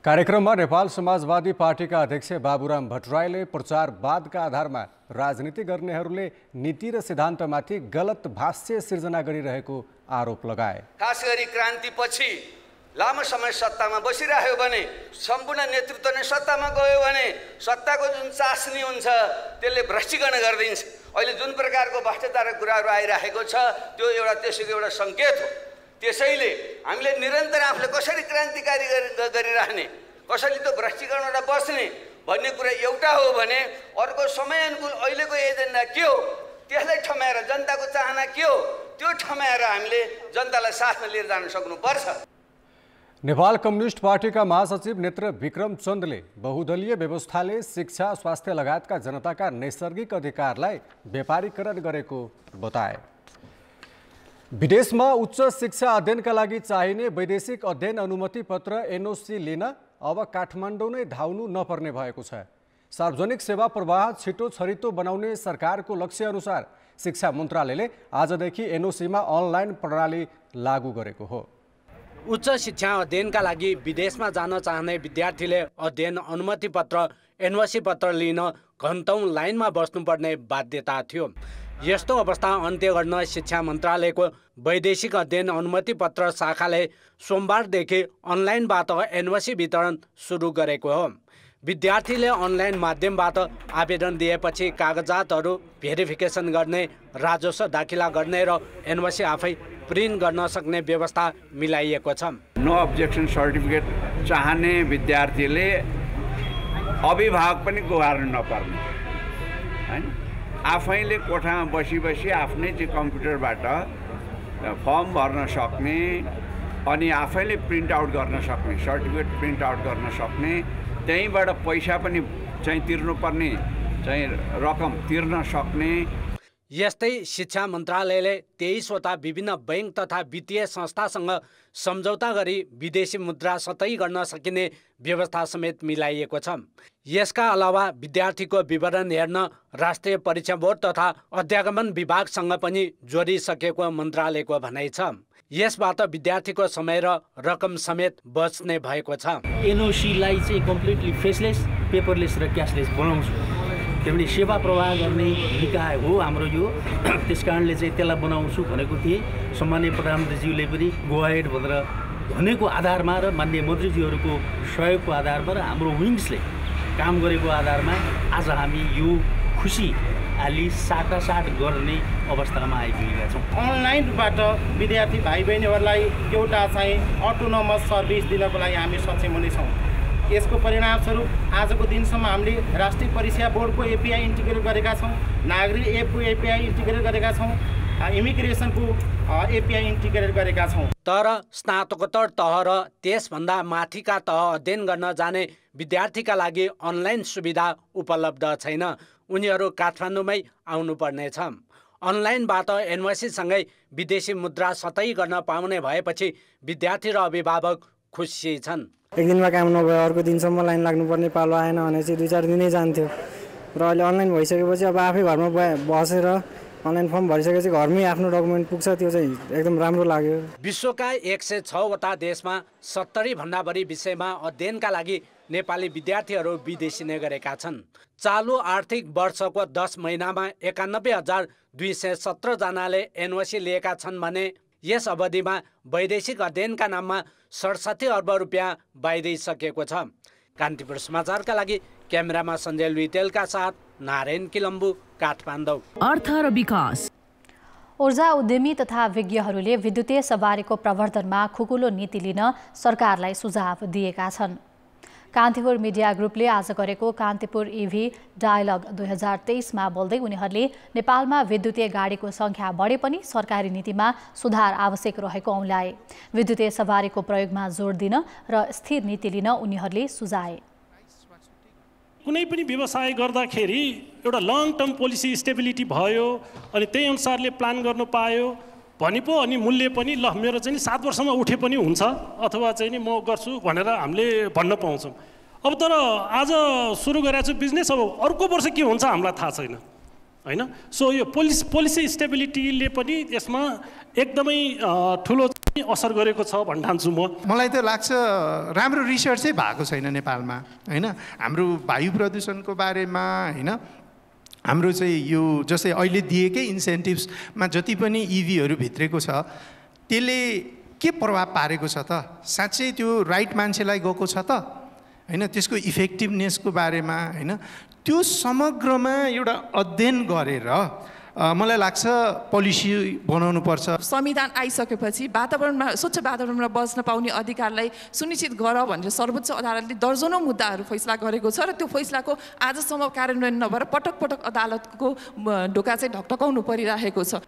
कार्यक्रममा नेपाल समाजवादी पार्टीका अध्यक्ष बाबुराम भट्टराईले प्रचारवादका आधारमा राजनीति गर्नेहरूले नीति र सिद्धान्तमाथि गलत भाष्य सिर्जना गरिरहेको आरोप लगाए।
खास गरी क्रान्तिपछि लामो समय सत्तामा बसिरह्यो भने, सम्पूर्ण नेतृत्व नै सत्तामा गयो भने सत्ताको जुन चासनी हुन्छ त्यसले भ्रष्टीकरण गरिदिन्छ। अहिले जुन प्रकारको भ्रष्टाचारको कुराहरू आइरहेको छ त्यो त्यसको एउटा सङ्केत हो। त्यसैले हामीले निरन्तर आफूले कसरी क्रान्तिकारी गरिरहने, कसरी त्यो भ्रष्टीकरणबाट बस्ने भन्ने कुरा एउटा हो भने अर्को समयानुकूल अहिलेको एजेन्डा के हो त्यसलाई ठम्याएर जनताको चाहना के हो त्यो ठम्याएर हामीले जनतालाई साथमा लिएर जान सक्नुपर्छ।
नेपाल कम्युनिस्ट पार्टीका महासचिव नेत्र विक्रम चन्दले बहुदलीय व्यवस्थाले शिक्षा, स्वास्थ्य लगायतका जनताका नैसर्गिक अधिकारलाई व्यापारीकरण गरेको बताए। विदेशमा उच्च शिक्षा अध्ययनका लागि चाहिने वैदेशिक अध्ययन अनुमति पत्र NOC लिन अब काठमाडौँ नै धाउनु नपर्ने भएको छ। सार्वजनिक सेवा प्रवाह छिटो छरितो बनाउने सरकारको लक्ष्य अनुसार शिक्षा मन्त्रालयले आजदेखि NOCमा अनलाइन प्रणाली लागू गरेको हो।
उच्च शिक्षा अध्ययनका लागि विदेशमा जान चाहने विद्यार्थीले अध्ययन अनुमति पत्र NOC पत्र लिन घन्टौँ लाइनमा बस्नुपर्ने बाध्यता थियो। यस्तो अवस्था अन्त्य गर्न शिक्षा मन्त्रालयको वैदेशिक अध्ययन अनुमति पत्र शाखाले सोमबारदेखि अनलाइनबाट NOC वितरण सुरु गरेको हो। विद्यार्थीले अनलाइन माध्यमबाट आवेदन दिएपछि कागजातहरू भेरिफिकेसन गर्ने, राजस्व दाखिला गर्ने र NOC आफै प्रिन्ट गर्न सक्ने व्यवस्था मिलाइएको छ।
नो अब्जेक्सन सर्टिफिकेट चाहने विद्यार्थीले अभिभावक पनि गुहार्नु नपर्ने, हैन आफैले कोठामा बसी आफ्नै चाहिँ कम्प्युटरबाट फर्म भर्न सक्ने अनि आफैले प्रिन्ट आउट गर्न सक्ने सर्टिफिकेट प्रिन्ट आउट गर्न सक्ने त्यहीँबाट पैसा पनि चाहिँ तिर्नुपर्ने चाहिँ रकम तिर्न सक्ने।
यस्तै शिक्षा मन्त्रालयले 23वटा विभिन्न बैंक तथा वित्तीय संस्थासँग सम्झौता गरी विदेशी मुद्रा सतै गर्न सकिने व्यवस्था समेत मिलाइएको छ। यसका अलावा विद्यार्थीको विवरण हेर्न राष्ट्रिय परीक्षा बोर्ड तथा अध्यागमन विभागसँग पनि जोडिसकेको मन्त्रालयको भनाइ छ। यसबाट विद्यार्थीको समय र रकम समेत बच्ने भएको छ।
एनओसीलाई चाहिँ कम्प्लिटली फेसलेस, पेपरलेस र क्यासलेस बनाउँछु। किनभने सेवा प्रवाह गर्ने निकाय हो हाम्रो यो, त्यस कारणले चाहिँ त्यसलाई बनाउँछु भनेको थिएँ। सम्माननीय प्रधानमन्त्रीज्यूले पनि गो अहेड भनेर भनेको आधारमा र माननीय मन्त्रीज्यूहरूको सहयोगको आधारमा र हाम्रो विङ्सले काम गरेको आधारमा आज हामी यो खुसी अलि साटासाट गर्ने अवस्थामा आइपुगेका छौँ।
अनलाइनबाट विद्यार्थी भाइ बहिनीहरूलाई एउटा चाहिँ अटोनोमस सर्भिस दिनको लागि हामी सक्षम हुनेछौँ। यसको परिणामस्वरूप आजको दिनसम्म हामीले राष्ट्रिय परीक्षा बोर्डको एपिआई इन्टिग्रेट गरेका छौँ, नागरिक एपको एपिआई इन्टिग्रेट गरेका छौँ, इमिग्रेसनको एपिआई इन्टिग्रेट गरेका छौँ।
तर स्नातकोत्तर तह र त्यसभन्दा माथिका तह अध्ययन गर्न जाने विद्यार्थीका लागि अनलाइन सुविधा उपलब्ध छैन। उनीहरू काठमाडौँमै आउनुपर्नेछ। अनलाइनबाट एनओसीसँगै विदेशी मुद्रा सतै गर्न पाउने भएपछि विद्यार्थी र अभिभावक खुसी छन्।
एक दिनमा काम नभए अर्को दिनसम्म लाइन लाग्नुपर्ने पालो आएन भने चाहिँ 2-4 दिनै जान्थ्यो र अहिले अनलाइन भइसकेपछि अब आफै घरमा बसेर अनलाइन फर्म भरिसकेपछि घरमै आफ्नो डकुमेन्ट पुग्छ। त्यो चाहिँ एकदम राम्रो लाग्यो।
विश्वका 106वटा देशमा 70 भन्दा बढी विषयमा अध्ययनका लागि नेपाली विद्यार्थीहरू विदेशिने गरेका छन्। चालु आर्थिक वर्षको 10 महिनामा 91,217 जनाले एनओसी लिएका छन् भने यस अवधिमा वैदेशिक अध्ययनका नाममा 67 अर्ब रुपियाँ बाहिरिसकेको छ। कान्तिपुर समाचारका लागि क्यामेरामा सञ्जय लुइटेलका साथ नारायण किलम्बु, काठमाडौँ।
अर्थ र विकास। ऊर्जा उद्यमी तथा विज्ञहरूले विद्युतीय सवारीको प्रवर्धनमा खुकुलो नीति लिन सरकारलाई सुझाव दिएका छन्। कान्तिपुर मिडिया ग्रुपले आज गरेको कान्तिपुर इभी डायलग 2023मा बोल्दै उनीहरूले नेपालमा विद्युतीय गाडीको सङ्ख्या बढे पनि सरकारी नीतिमा सुधार आवश्यक रहेको औँल्याए। विद्युतीय सवारीको प्रयोगमा जोड दिन र स्थिर नीति लिन उनीहरूले सुझाए।
कुनै पनि व्यवसाय गर्दाखेरि एउटा लङ टर्म पोलिसी स्टेबिलिटी भयो अनि त्यही अनुसारले प्लान गर्नु पायो भने पो अनि मूल्य पनि ल मेरो चाहिँ 7 वर्षमा उठे पनि हुन्छ अथवा चाहिँ नि म गर्छु भनेर हामीले भन्न पाउँछौँ। अब तर आज सुरु गरेको छु बिजनेस, अब अर्को वर्ष के हुन्छ हामीलाई थाहा छैन हैन। सो यो पोलिसी स्टेबिलिटीले पनि यसमा एकदमै ठुलो असर गरेको छ भन्ने ठान्छु म।
मलाई त लाग्छ राम्रो रिसर्चै भएको छैन नेपालमा हैन। हाम्रो वायु प्रदूषणको बारेमा हैन, हाम्रो चाहिँ यो जस्तै अहिले दिएकै इन्सेन्टिभ्समा जति पनि इभीहरू भित्रेको छ त्यसले के प्रभाव पारेको छ त? साँच्चै त्यो राइट मान्छेलाई गएको छ त हैन? त्यसको इफेक्टिभनेसको बारेमा हैन, त्यो समग्रमा एउटा अध्ययन गरेर मलाई लाग्छ पोलिसी बनाउनु पर्छ।
संविधान आइसकेपछि वातावरणमा स्वच्छ वातावरणमा बस्न पाउने अधिकारलाई सुनिश्चित गर भनेर सर्वोच्च अदालतले दर्जनौं मुद्दाहरू फैसला गरेको छ र त्यो फैसलाको आजसम्म कार्यान्वयन नभएर पटक पटक अदालतको ढोका चाहिँ ढकढकाउनु परिरहेको छ।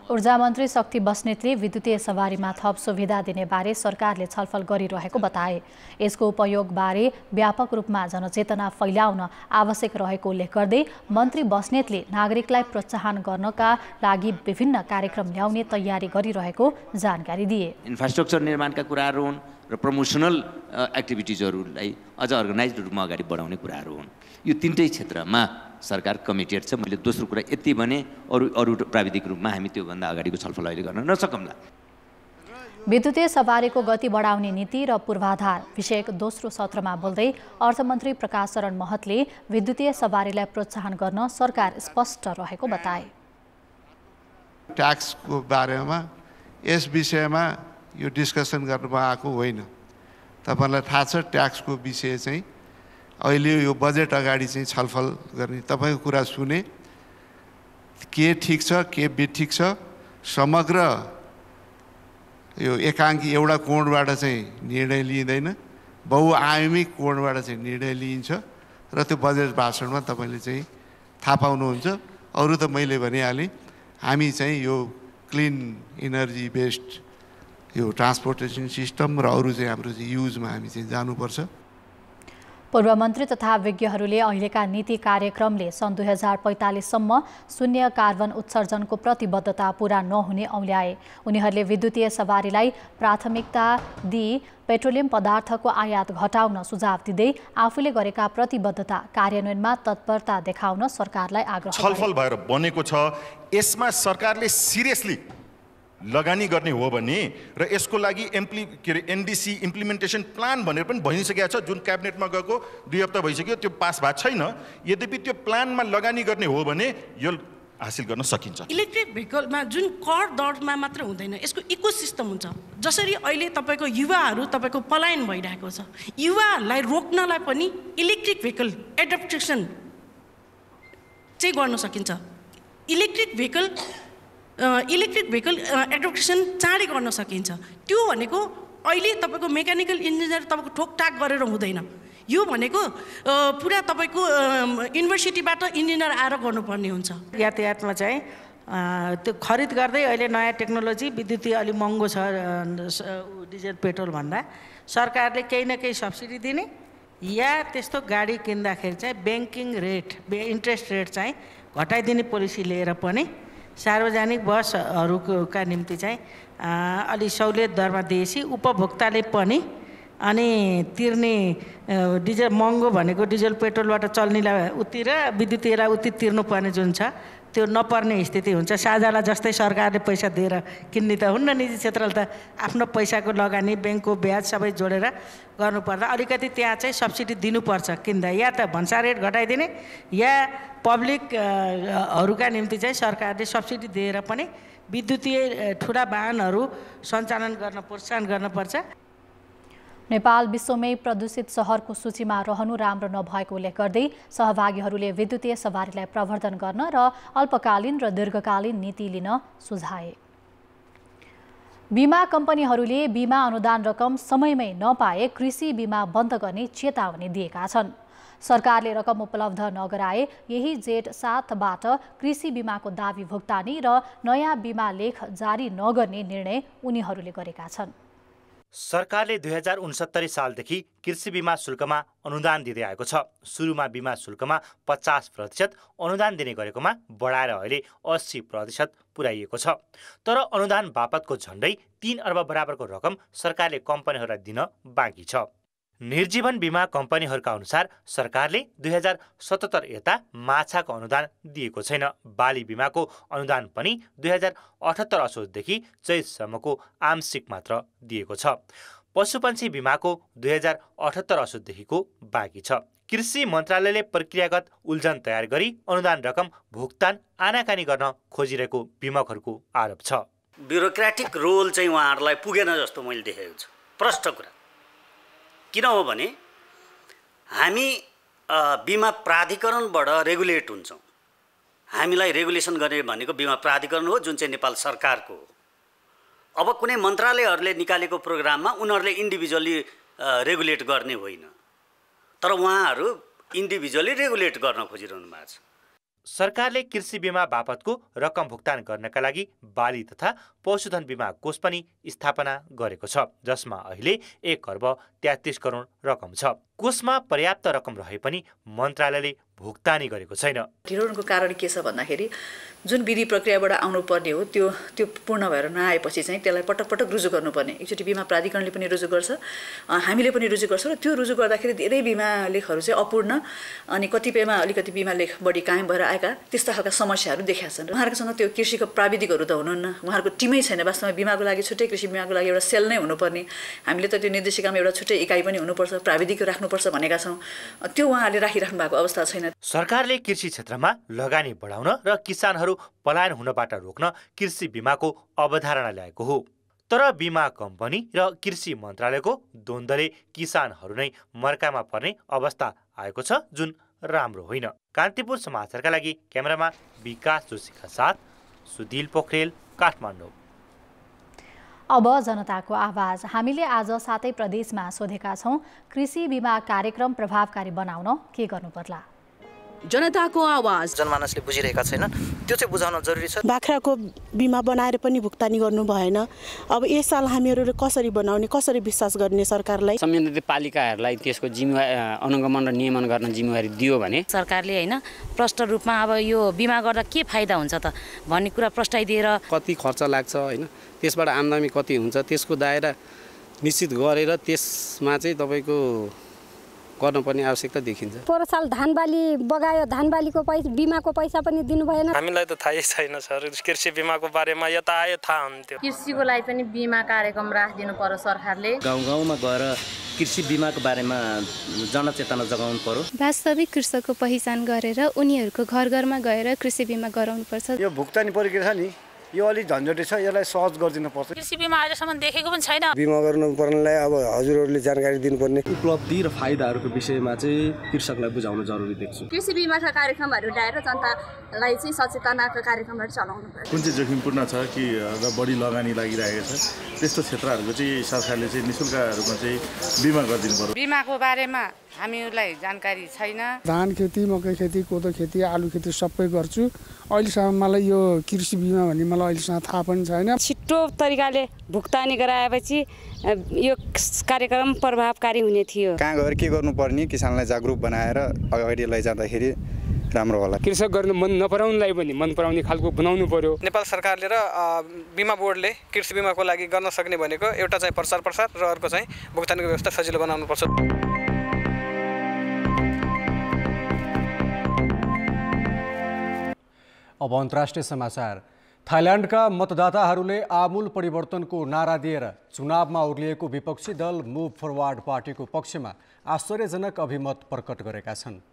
ऊर्जा मन्त्री शक्ति बस्नेतले विद्युतीय सवारीमा थप सुविधा दिने बारे सरकारले छलफल गरिरहेको बताए। यसको उपयोगबारे व्यापक रूपमा जनचेतना फैलाउन आवश्यक रहेको उल्लेख गर्दै मन्त्री बस्नेतले नागरिकलाई प्रोत्साहन गर्नका लागि विभिन्न कार्यक्रम ल्याउने तयारी गरिरहेको जानकारी दिए।
इन्फ्रास्ट्रक्चर निर्माणका कुराहरू हुन् र प्रमोसनल एक्टिभिटिजहरूलाई अझ अर्गनाइज्ड रूपमा अगाडि बढाउने कुराहरू हुन्। यो तीनटै क्षेत्रमा सरकार कमिटेड छ। मैले दोस्रो कुरा यति भने अरू प्राविधिक रूपमा हामी त्योभन्दा अगाडिको छलफल अहिले गर्न नसकौँला।
विद्युतीय सवारीको गति बढाउने नीति र पूर्वाधार विषयक दोस्रो सत्रमा बोल्दै अर्थमन्त्री प्रकाश शरण महतले विद्युतीय सवारीलाई प्रोत्साहन गर्न सरकार स्पष्ट रहेको बताए।
ट्याक्सको बारेमा यस विषयमा यो डिस्कसन गर्नु भएको होइन। तपाईँलाई थाहा छ ट्याक्सको विषय चाहिँ अहिले यो बजेट अगाडि चाहिँ छलफल गर्ने। तपाईँको कुरा सुने, के ठिक छ के बेठिक छ, समग्र यो एकाङ्की एउटा कोणबाट चाहिँ निर्णय लिइँदैन, बहुआयामिक कोणबाट चाहिँ निर्णय लिइन्छ र त्यो बजेट भाषणमा तपाईँले चाहिँ थाहा पाउनुहुन्छ। अरू त मैले भनिहालेँ, हामी चाहिँ यो क्लिन इनर्जी बेस्ड यो ट्रान्सपोर्टेसन सिस्टम र अरू चाहिँ हाम्रो चाहिँ युजमा हामी चाहिँ जानुपर्छ।
पूर्व मन्त्री तथा विज्ञहरूले अहिलेका नीति कार्यक्रमले सन् 2045सम्म शून्य कार्बन उत्सर्जनको प्रतिबद्धता पूरा नहुने औल्याए। उनीहरूले विद्युतीय सवारीलाई प्राथमिकता दिई पेट्रोलियम पदार्थको आयात घटाउन सुझाव दिँदै आफूले गरेका प्रतिबद्धता कार्यान्वयनमा तत्परता देखाउन सरकारलाई आग्रह गरे।
छलफल भएर बनेको छ, यसमा सरकारले सिरियसली लगानी गर्ने हो भने र यसको लागि एनडीसी इम्प्लिमेन्टेसन प्लान भनेर पनि भनिसकेको छ, जुन क्याबिनेटमा गएको 2 हप्ता भइसक्यो, त्यो पास भएको छैन। यद्यपि त्यो प्लानमा लगानी गर्ने हो भने यो हासिल गर्न सकिन्छ।
इलेक्ट्रिक भेहिकलमा जुन कर दरमा मात्र हुँदैन, यसको इकोसिस्टम हुन्छ। जसरी अहिले तपाईँको युवाहरू तपाईँको पलायन भइरहेको छ, युवाहरूलाई रोक्नलाई पनि इलेक्ट्रिक भेहिकल एडप्टेसन चाहिँ गर्न सकिन्छ। इलेक्ट्रिक भेहिकल एडप्टेसन चाँडै गर्न सकिन्छ। त्यो भनेको अहिले तपाईँको मेकानिकल इन्जिनियर तपाईँको ठोकठाक गरेर हुँदैन। यो भनेको पुरा तपाईँको युनिभर्सिटीबाट इन्जिनियर आएर गर्नुपर्ने हुन्छ।
यातायातमा चाहिँ त्यो खरिद गर्दै अहिले नयाँ टेक्नोलोजी विद्युतीय अलि महँगो छ डिजल पेट्रोल भन्दा, सरकारले केही न केही सब्सिडी दिने या त्यस्तो गाडी किन्दाखेरि चाहिँ ब्याङ्किङ रेट इन्ट्रेस्ट रेट चाहिँ घटाइदिने पोलिसी लिएर पनि सार्वजनिक बसहरूका निम्ति चाहिँ अलि सहुलियत दरमा दिएपछि उपभोक्ताले पनि अनि तिर्ने डिजल महँगो भनेको डिजल पेट्रोलबाट चल्नेलाई उति र विद्युतीयलाई उति तिर्नुपर्ने जुन छ त्यो नपर्ने स्थिति हुन्छ। साझालाई जस्तै सरकारले पैसा दिएर किन्ने त हुन्न, निजी क्षेत्रले त आफ्नो पैसाको लगानी ब्याङ्कको ब्याज सबै जोडेर गर्नुपर्दा अलिकति त्यहाँ चाहिँ सब्सिडी दिनुपर्छ किन्दा, या त भन्सा रेट घटाइदिने या पब्लिकहरूका निम्ति चाहिँ सरकारले सब्सिडी दिएर पनि विद्युतीय ठुला वाहनहरू सञ्चालन गर्न प्रोत्साहन गर्नुपर्छ।
नेपाल विश्वमै प्रदूषित सहरको सूचीमा रहनु राम्रो नभएको उल्लेख गर्दै सहभागीहरूले विद्युतीय सवारीलाई प्रवर्धन गर्न र अल्पकालीन र दीर्घकालीन नीति लिन सुझाए। बीमा कम्पनीहरूले बीमा अनुदान रकम समयमै नपाए कृषि बीमा बन्द गर्ने चेतावनी दिएका छन्। सरकारले रकम उपलब्ध नगराए यही जेठ 7बाट कृषि बीमाको दाबी भुक्तानी र नयाँ बीमा लेख जारी नगर्ने निर्णय उनीहरूले गरेका छन्।
सरकारले 2069 सालदेखि कृषि बीमा शुल्कमा अनुदान दिँदै आएको छ। सुरुमा बीमा शुल्कमा 50% अनुदान दिने गरेकोमा बढाएर अहिले 80% पुर्याइएको छ। तर अनुदान बापतको झन्डै 3 अर्ब बराबरको रकम सरकारले कम्पनीहरूलाई दिन बाँकी छ। निर्जीवन बीमा कम्पनीहरूका अनुसार सरकारले 2077 यता माछाको अनुदान दिएको छैन। बाली बीमाको अनुदान पनि 2078 असोजदेखि चैतसम्मको आंशिक मात्र दिएको छ। पशुपन्छी बीमाको 2078 असोजदेखिको बाँकी छ। कृषि मन्त्रालयले प्रक्रियागत उल्झन तयार गरी अनुदान रकम भुक्तान आनाकानी गर्न खोजिरहेको बीमकहरूको आरोप छ।
ब्युरोक्रेटिक रोल चाहिँ उहाँहरूलाई पुगेन जस्तो मैले देखेको छु। प्रष्ट कुरा किन हो भने हामी बीमा प्राधिकरणबाट रेगुलेट हुन्छौँ। हामीलाई रेगुलेसन गर्ने भनेको बीमा प्राधिकरण हो, जुन चाहिँ नेपाल सरकारको हो। अब कुनै मन्त्रालयहरूले निकालेको प्रोग्राममा उनीहरूले इन्डिभिजुअली रेगुलेट गर्ने होइन, तर उहाँहरू इन्डिभिजुअली रेगुलेट गर्न खोजिरहनु भएको छ।
सरकारले कृषि बीमा बापतको रकम भुक्तान गर्नका लागि बाली तथा पशुधन बीमा कोष पनि स्थापना गरेको छ, जसमा अहिले 1 अर्ब 33 करोड रकम छ। कोषमा पर्याप्त रकम रहे पनि मन्त्रालयले भुक्तानी गरेको छैन।
ढिलोको कारण के छ भन्दाखेरि जुन विधि प्रक्रियाबाट आउनुपर्ने हो त्यो पूर्ण भएर नआएपछि चाहिँ त्यसलाई पटक पटक रुजु गर्नुपर्ने। एकचोटि बीमा प्राधिकरणले पनि रुजु गर्छ, हामीले पनि रुजु गर्छौँ र त्यो रुजु गर्दाखेरि धेरै बीमा लेखहरू चाहिँ अपूर्ण अनि कतिपयमा अलिकति बीमा लेख बढी कायम भएर आएका त्यस्ता खालका समस्याहरू देखाएका छन्। उहाँहरूसँग त्यो कृषिको प्राविधिकहरू त हुनुहुन्न, उहाँहरूको टिमै छैन। वास्तवमा बीमाको लागि छुट्टै कृषि बीमाको लागि एउटा सेल नै हुनुपर्ने। हामीले त त्यो निर्देशिकामा एउटा छुट्टै इकाइ पनि हुनुपर्छ, प्राविधिक राख्नुपर्छ भनेका छौँ। त्यो उहाँहरूले राखिराख्नु भएको अवस्था छैन।
सरकारले कृषि क्षेत्रमा लगानी बढाउन र किसानहरू पलायन हुनबाट रोक्न कृषि बीमाको अवधारणा ल्याएको हो। तर बीमा कम्पनी र कृषि मन्त्रालयको द्वन्द्वले किसानहरू नै मर्कामा पर्ने अवस्था आएको छ, जुन राम्रो होइन। कान्तिपुर समाचारका लागि क्यामेरामा विकास जोशीका साथ सुदिल पोखरेल, काठमाडौँ।
अब जनताको आवाज। हामीले आज 7 प्रदेशमा सोधेका छौँ, कृषि बीमा कार्यक्रम प्रभावकारी बनाउन के गर्नुपर्ला?
जनताको आवाज
जनमानसले बुझिरहेका छैनन्, त्यो चाहिँ बुझाउन जरुरी छ।
बाख्राको बिमा बनाएर पनि भुक्तानी गर्नु भएन। अब यस साल हामीहरूले कसरी बनाउने, कसरी विश्वास गर्ने सरकारलाई?
सम्बन्धित पालिकाहरूलाई त्यसको जिम्मेवारी अनुगमन र नियमन गर्न जिम्मेवारी दियो भने
सरकारले हैन प्रष्ट रूपमा अब यो बिमा गर्दा के फाइदा हुन्छ त भन्ने कुरा प्रष्टाइदिएर
कति खर्च लाग्छ हैन, त्यसबाट आम्दानी कति हुन्छ त्यसको दायरा निश्चित गरेर त्यसमा चाहिँ तपाईको गर्नुपर्ने आवश्यकता देखिन्छ।
पोहोर साल धान बाली बगायो, धान बालीको पैसा बिमाको पैसा पनि दिनु भएन।
हामीलाई त थाहै छैन सर, कृषि बिमाको बारेमा यता आयो थाहा हुन्थ्यो।
कृषिको लागि पनि बिमा कार्यक्रम राखिदिनु पर्यो सरकारले।
गाउँ-गाउँमा गएर कृषि बिमाको बारेमा जनचेतना जगाउनु पर्यो।
वास्तविक कृषकको पहिचान गरेर उनीहरूको घर-घरमा गएर कृषि बिमा गराउनु पर्छ।
यो भुक्तानी प्रक्रिया छ नि, यो अलि झन्झटी छ, यसलाई सहज गरिदिनु पर्छ।
कृषि बिमा अहिलेसम्म देखेको पनि छैन।
बिमा गर्नुपर्नेलाई अब हजुरहरूले जानकारी दिनुपर्ने।
उपलब्धि र फाइदाहरूको विषयमा चाहिँ कृषकलाई बुझाउन जरुरी देख्छु।
कृषि बिमाका कार्यक्रमहरू ल्याएर जनतालाई चाहिँ सचेतनाका कार्यक्रमहरू चलाउनु पर्छ।
कुन चाहिँ जोखिमपूर्ण छ कि बढी लगानी लागिरहेको छ त्यस्तो क्षेत्रहरूको चाहिँ सरकारले चाहिँ निःशुल्क रूपमा चाहिँ बिमा गरिदिनु पर्यो।
बिमाको बारेमा हामीहरूलाई जानकारी छैन।
धान खेती, मकै खेती, कोदो खेती, आलु खेती सबै गर्छु। अहिलेसम्म मलाई यो कृषि बिमा भन्ने मलाई अहिलेसम्म थाहा पनि छैन।
छिट्टो तरिकाले भुक्तानी गराएपछि यो कार्यक्रम प्रभावकारी हुने थियो।
कहाँ गएर के गर्नुपर्ने किसानलाई जागरुक बनाएर अगाडि लैजाँदाखेरि राम्रो होला।
कृषक गर्न मन नपराउनेलाई पनि मन पराउने खालको बनाउनु पर्यो।
नेपाल सरकारले र बिमा बोर्डले कृषि बिमाको लागि गर्न सक्ने भनेको एउटा चाहिँ प्रचार र अर्को चाहिँ भुक्तानीको व्यवस्था सजिलो बनाउनु पर्छ।
अब अन्तर्राष्ट्रिय समाचार। थाइल्यान्डका मतदाताहरूले आमूल परिवर्तनको नारा दिएर चुनावमा उर्लिएको विपक्षी दल मुभ फरवर्ड पार्टीको पक्षमा आश्चर्यजनक अभिमत प्रकट गरेका छन्।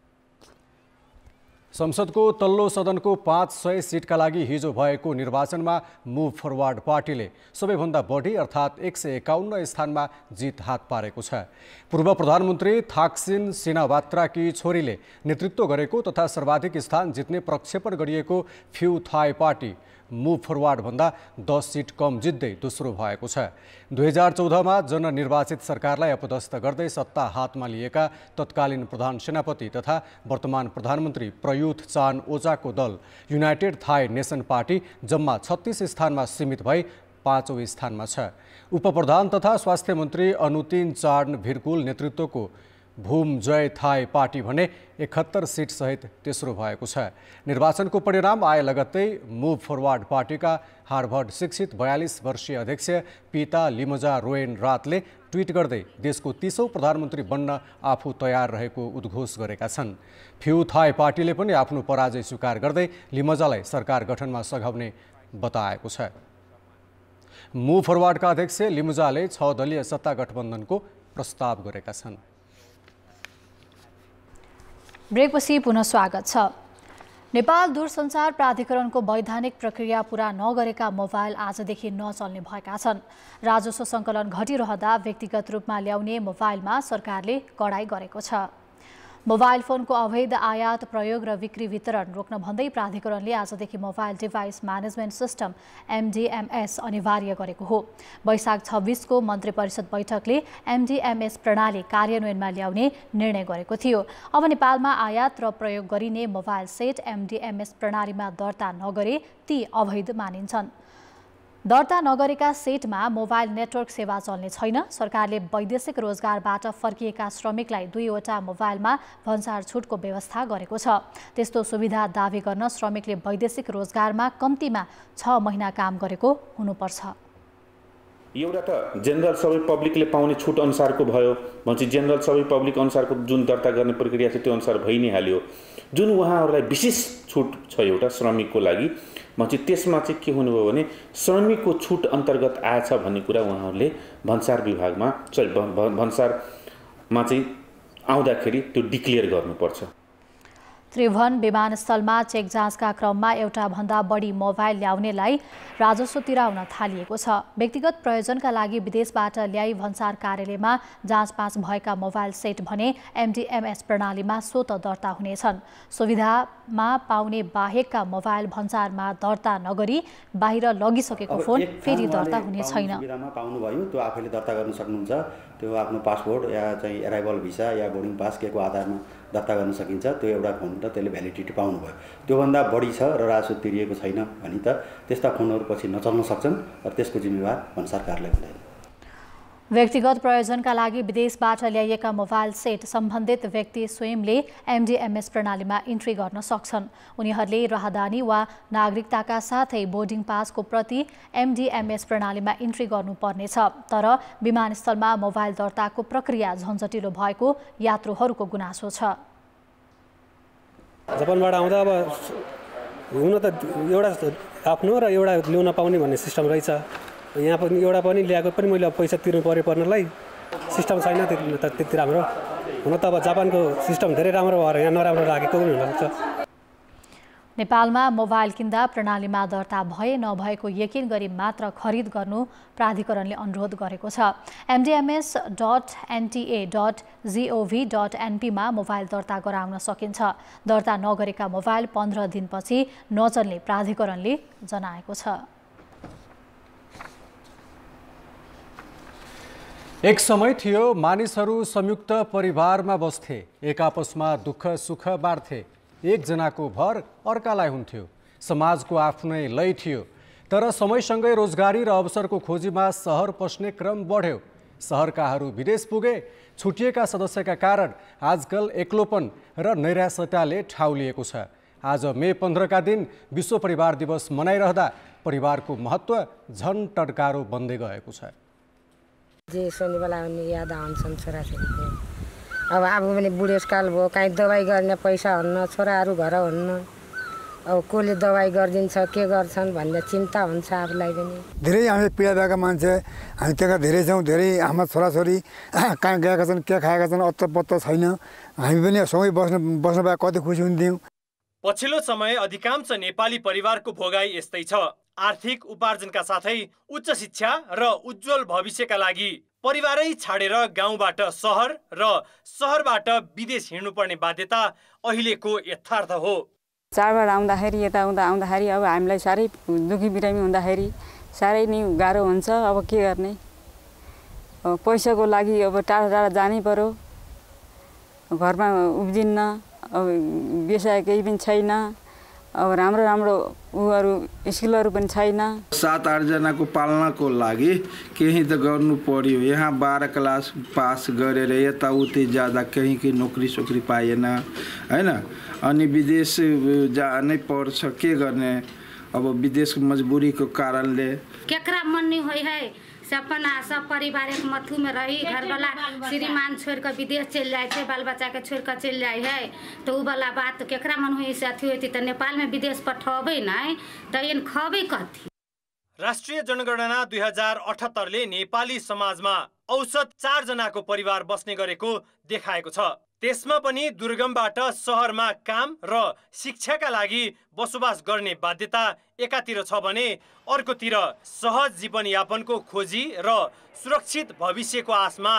संसदको तल्लो सदनको 500 सिटका लागि हिजो भएको निर्वाचनमा मुभ फरवर्ड पार्टीले सबैभन्दा बढी अर्थात् 151 स्थानमा जित हात पारेको छ। पूर्व प्रधानमन्त्री थाक्सिन सिनावात्राकी छोरीले नेतृत्व गरेको तथा सर्वाधिक स्थान जित्ने प्रक्षेपण गरिएको Pheu Thai party move forward भन्दा 10 सिट कम जित्दै दोस्रो भएको छ। 2014मा जननिर्वाचित सरकारलाई अपदस्थ गर्दै सत्ता हातमा लिएका तत्कालीन प्रधान सेनापति तथा वर्तमान प्रधानमन्त्री प्रयुथ चान ओचाको दल युनाइटेड थाई नेसन पार्टी जम्मा 36 स्थानमा सीमित भई 5औं स्थानमा छ। उपप्रधान तथा स्वास्थ्य मन्त्री अनुतिन चार्न भिरकुल नेतृत्वको भूम जय थाई पार्टी भने 71 सिट सहित तेस्रो भएको छ। निर्वाचनको परिणाम आए लगत्तै मुभ फरवर्ड पार्टीका हार्वर्ड शिक्षित 42 वर्षीय अध्यक्ष पिता लिमजा रोएन रातले ट्विट गर्दै देशको 30औं प्रधानमन्त्री बन्न आफू तयार रहेको उद्घोष गरेका छन्। फ्यू थाई पार्टीले पनि आफ्नो पराजय स्वीकार गर्दै लिमजालाई सरकार गठनमा सघाउने बताएको छ। मुभ फरवर्डका अध्यक्ष लिमजाले 6 दलीय सत्ता गठबन्धनको प्रस्ताव गरेका छन्।
ब्रेकपछि पुनः स्वागत छ। नेपाल दूरसञ्चार प्राधिकरणको वैधानिक प्रक्रिया पूरा नगरेका मोबाइल आजदेखि नचल्ने भएका छन्। राजस्व सङ्कलन घटिरहँदा व्यक्तिगत रूपमा ल्याउने मोबाइलमा सरकारले कडाई गरेको छ। मोबाइल फोनको अवैध आयात, प्रयोग र बिक्री वितरण रोक्न भन्दै प्राधिकरणले आजदेखि mobile device management system MDMS अनिवार्य गरेको हो। वैशाख 26 को मन्त्री परिषद बैठकले MDMS प्रणाली कार्यान्वयनमा ल्याउने निर्णय गरेको थियो। अब नेपालमा आयात र प्रयोग गरिने मोबाइल सेट MDMS प्रणालीमा दर्ता नगरे ती अवैध मानिन्छन्। दर्ता नगरेका सेटमा मोबाइल नेटवर्क सेवा चल्ने छैन। सरकारले वैदेशिक रोजगारबाट फर्किएका श्रमिकलाई 2वटा मोबाइलमा भन्सार छुटको व्यवस्था गरेको छ। त्यस्तो सुविधा दावी गर्न श्रमिकले वैदेशिक रोजगारमा कम्तीमा 6 महिना काम गरेको हुनुपर्छ।
एउटा त जेनरल सबै पब्लिकले पाउने छुट अनुसारको भयो भन्छ। जेनरल सबै पब्लिक अनुसारको जुन दर्ता गर्ने प्रक्रिया छ त्यो अनुसार भइ नै हाल्यो। जुन उहाँहरूलाई विशेष छुट छ एउटा श्रमिकको लागि भन्छ, त्यसमा चाहिँ के हुनुभयो भने श्रमिकको छुट अन्तर्गत आएछ भन्ने कुरा उहाँहरूले भन्सार विभागमा भन्सारमा चाहिँ आउँदाखेरि त्यो डिक्लेयर गर्नुपर्छ।
त्रिभुवन विमानस्थलमा चेक जाँचका क्रममा एउटा भन्दा बढी मोबाइल ल्याउनेलाई राजस्व तिराउन थालिएको छ। व्यक्तिगत प्रयोजनका लागि विदेशबाट ल्याई भन्सार कार्यालयमा जाँच पाँच भएका मोबाइल सेट भने MDMS प्रणालीमा स्वत दर्ता हुनेछन्। सुविधामा पाउने बाहेकका मोबाइल भन्सारमा दर्ता नगरी बाहिर लगिसकेको फोन फेरि दर्ता हुने छैन।
सुविधामा पाउनुभयो त्यो आफैले दर्ता गर्न सक्नुहुन्छ।
त्यो आफ्नो पासपोर्ट या चाहिँ एराइभल भिसा या बोर्डिङ पास केको आधारमा दर्ता गर्न सकिन्छ। त्यो एउटा फोन त त्यसले भ्यालिडिटी पाउनुभयो। त्योभन्दा बढी छ र राजस्व तिरिएको छैन भने त त्यस्ता फोनहरू पछि नचल्न सक्छन् र त्यसको जिम्मेवार भन्सार कार्यालय हुँदैन।
व्यक्तिगत प्रयोजनका लागि विदेशबाट ल्याइएका मोबाइल सेट सम्बन्धित व्यक्ति स्वयंले एमडीएमएस प्रणालीमा इन्ट्री गर्न सक्छन्। उनीहरूले राहदानी वा नागरिकताका साथै बोर्डिङ पासको प्रति एमडीएमएस प्रणालीमा इन्ट्री गर्नुपर्नेछ। तर विमानस्थलमा मोबाइल दर्ताको प्रक्रिया झन्झटिलो भएको यात्रुहरूको गुनासो छ।
जापानबाट आउँदा अब हुन त एउटा आफ्नो र एउटा ल्याउन पाउने भन्ने सिस्टम रहेछ। यहाँ पनि एउटा पनि ल्याएको पनि मैले पैसा तिर्नु पर्नलाई सिस्टम छैन त्यति राम्रो। हुन त अब जापानको सिस्टम धेरै राम्रो भएर यहाँ नराम्रो लागेको पनि हुनसक्छ।
नेपालमा मोबाइल किन्दा प्रणालीमा दर्ता भए नभएको यकिन गरी मात्र खरिद गर्नु प्राधिकरणले अनुरोध गरेको छ। mdms.nta.gov.np मा मोबाइल दर्ता गराउन सकिन्छ। दर्ता नगरेका मोबाइल 15 दिनपछि नचल्ने प्राधिकरणले जनाएको छ।
एक समय थियो मानिसहरू संयुक्त परिवारमा बस्थे, एक आपसमा दुःख सुख बाँड्थे। एकजनाको भर अर्कालाई हुन्थ्यो। समाजको आफ्नै लय थियो। तर समयसँगै रोजगारी र अवसरको खोजीमा सहर पस्ने क्रम बढ्यो। सहरकाहरू विदेश पुगे। छुटिएका सदस्यका कारण आजकल एक्लोपन र नैराश्यताले ठाउँ लिएको छ। आज मे 15 का दिन विश्व परिवार दिवस मनाइरहँदा परिवारको महत्त्व झन् टड्कारो बन्दै गएको छ।
जे सोनी बेला हुने याद आउँछन् छोराछोरीको। अब आफू पनि बुढेसकाल भयो, काहीँ दबाई गर्ने पैसा हुन्न, छोराहरू घर हुन्न। अब कसले दबाई गरिदिन्छ के गर्छन् भन्ने चिन्ता हुन्छ आफूलाई पनि।
धेरै हामी पीडा भएका मान्छे हामी त्यहाँ धेरै छौँ। धेरै हाम्रो छोराछोरी कहाँ गएका छन्, के खाएका छन्, अत्तो पत्तो छैन। हामी पनि सँगै बस्नु भए कति खुसी हुन्थ्यौँ।
पछिल्लो समय अधिकांश नेपाली परिवारको भोगाई यस्तै छ। आर्थिक उपार्जनका साथै उच्च शिक्षा र उज्जवल भविष्यका लागि परिवारै छाडेर गाउँबाट सहर र सहरबाट विदेश हिँड्नुपर्ने बाध्यता अहिलेको यथार्थ हो।
चाडबाड आउँदाखेरि यता आउँदाखेरि अब हामीलाई साह्रै दुखी बिरामी हुँदाखेरि साह्रै नै गाह्रो हुन्छ। अब के गर्ने, पैसाको लागि अब टाढा टाढा जानै पर्यो। घरमा उब्जिन्न, अब व्यवसाय केही पनि छैन। अब राम्रो राम्रो उहरू स्कुलहरू पनि छैन।
7-8 जनाको पाल्नको लागि केही त गर्नु पर्यो। यहाँ 12 क्लास पास गरेर यताउति जाँदा केही नोकरी सोकरी पाएन हैन। अनि विदेश जानै पर्छ, के गर्ने। अब विदेशको मजबुरीको कारणले
केकरा मन नहीं होई है। सपना सब परिवार एक मथु में रही, घर वाला श्रीमान छोड़ कर विदेश चल जाए थे, बाल बच्चा के छोड़ कर चल जाए है। तो उ वाला बात तो केकरा मन हुई से अथी होती। तो नेपाल में विदेश पठबे नहीं तो इन खबे कथी।
राष्ट्रिय जनगणना 2078 ले नेपाली समाजमा औसत 4 जनाको परिवार बस्ने गरेको देखाएको छ। त्यसमा पनि दुर्गमबाट सहरमा काम र शिक्षाका लागि बसोबास गर्ने बाध्यता एकातिर छ भने अर्कोतिर सहज जीवनयापनको खोजी र सुरक्षित भविष्यको आशमा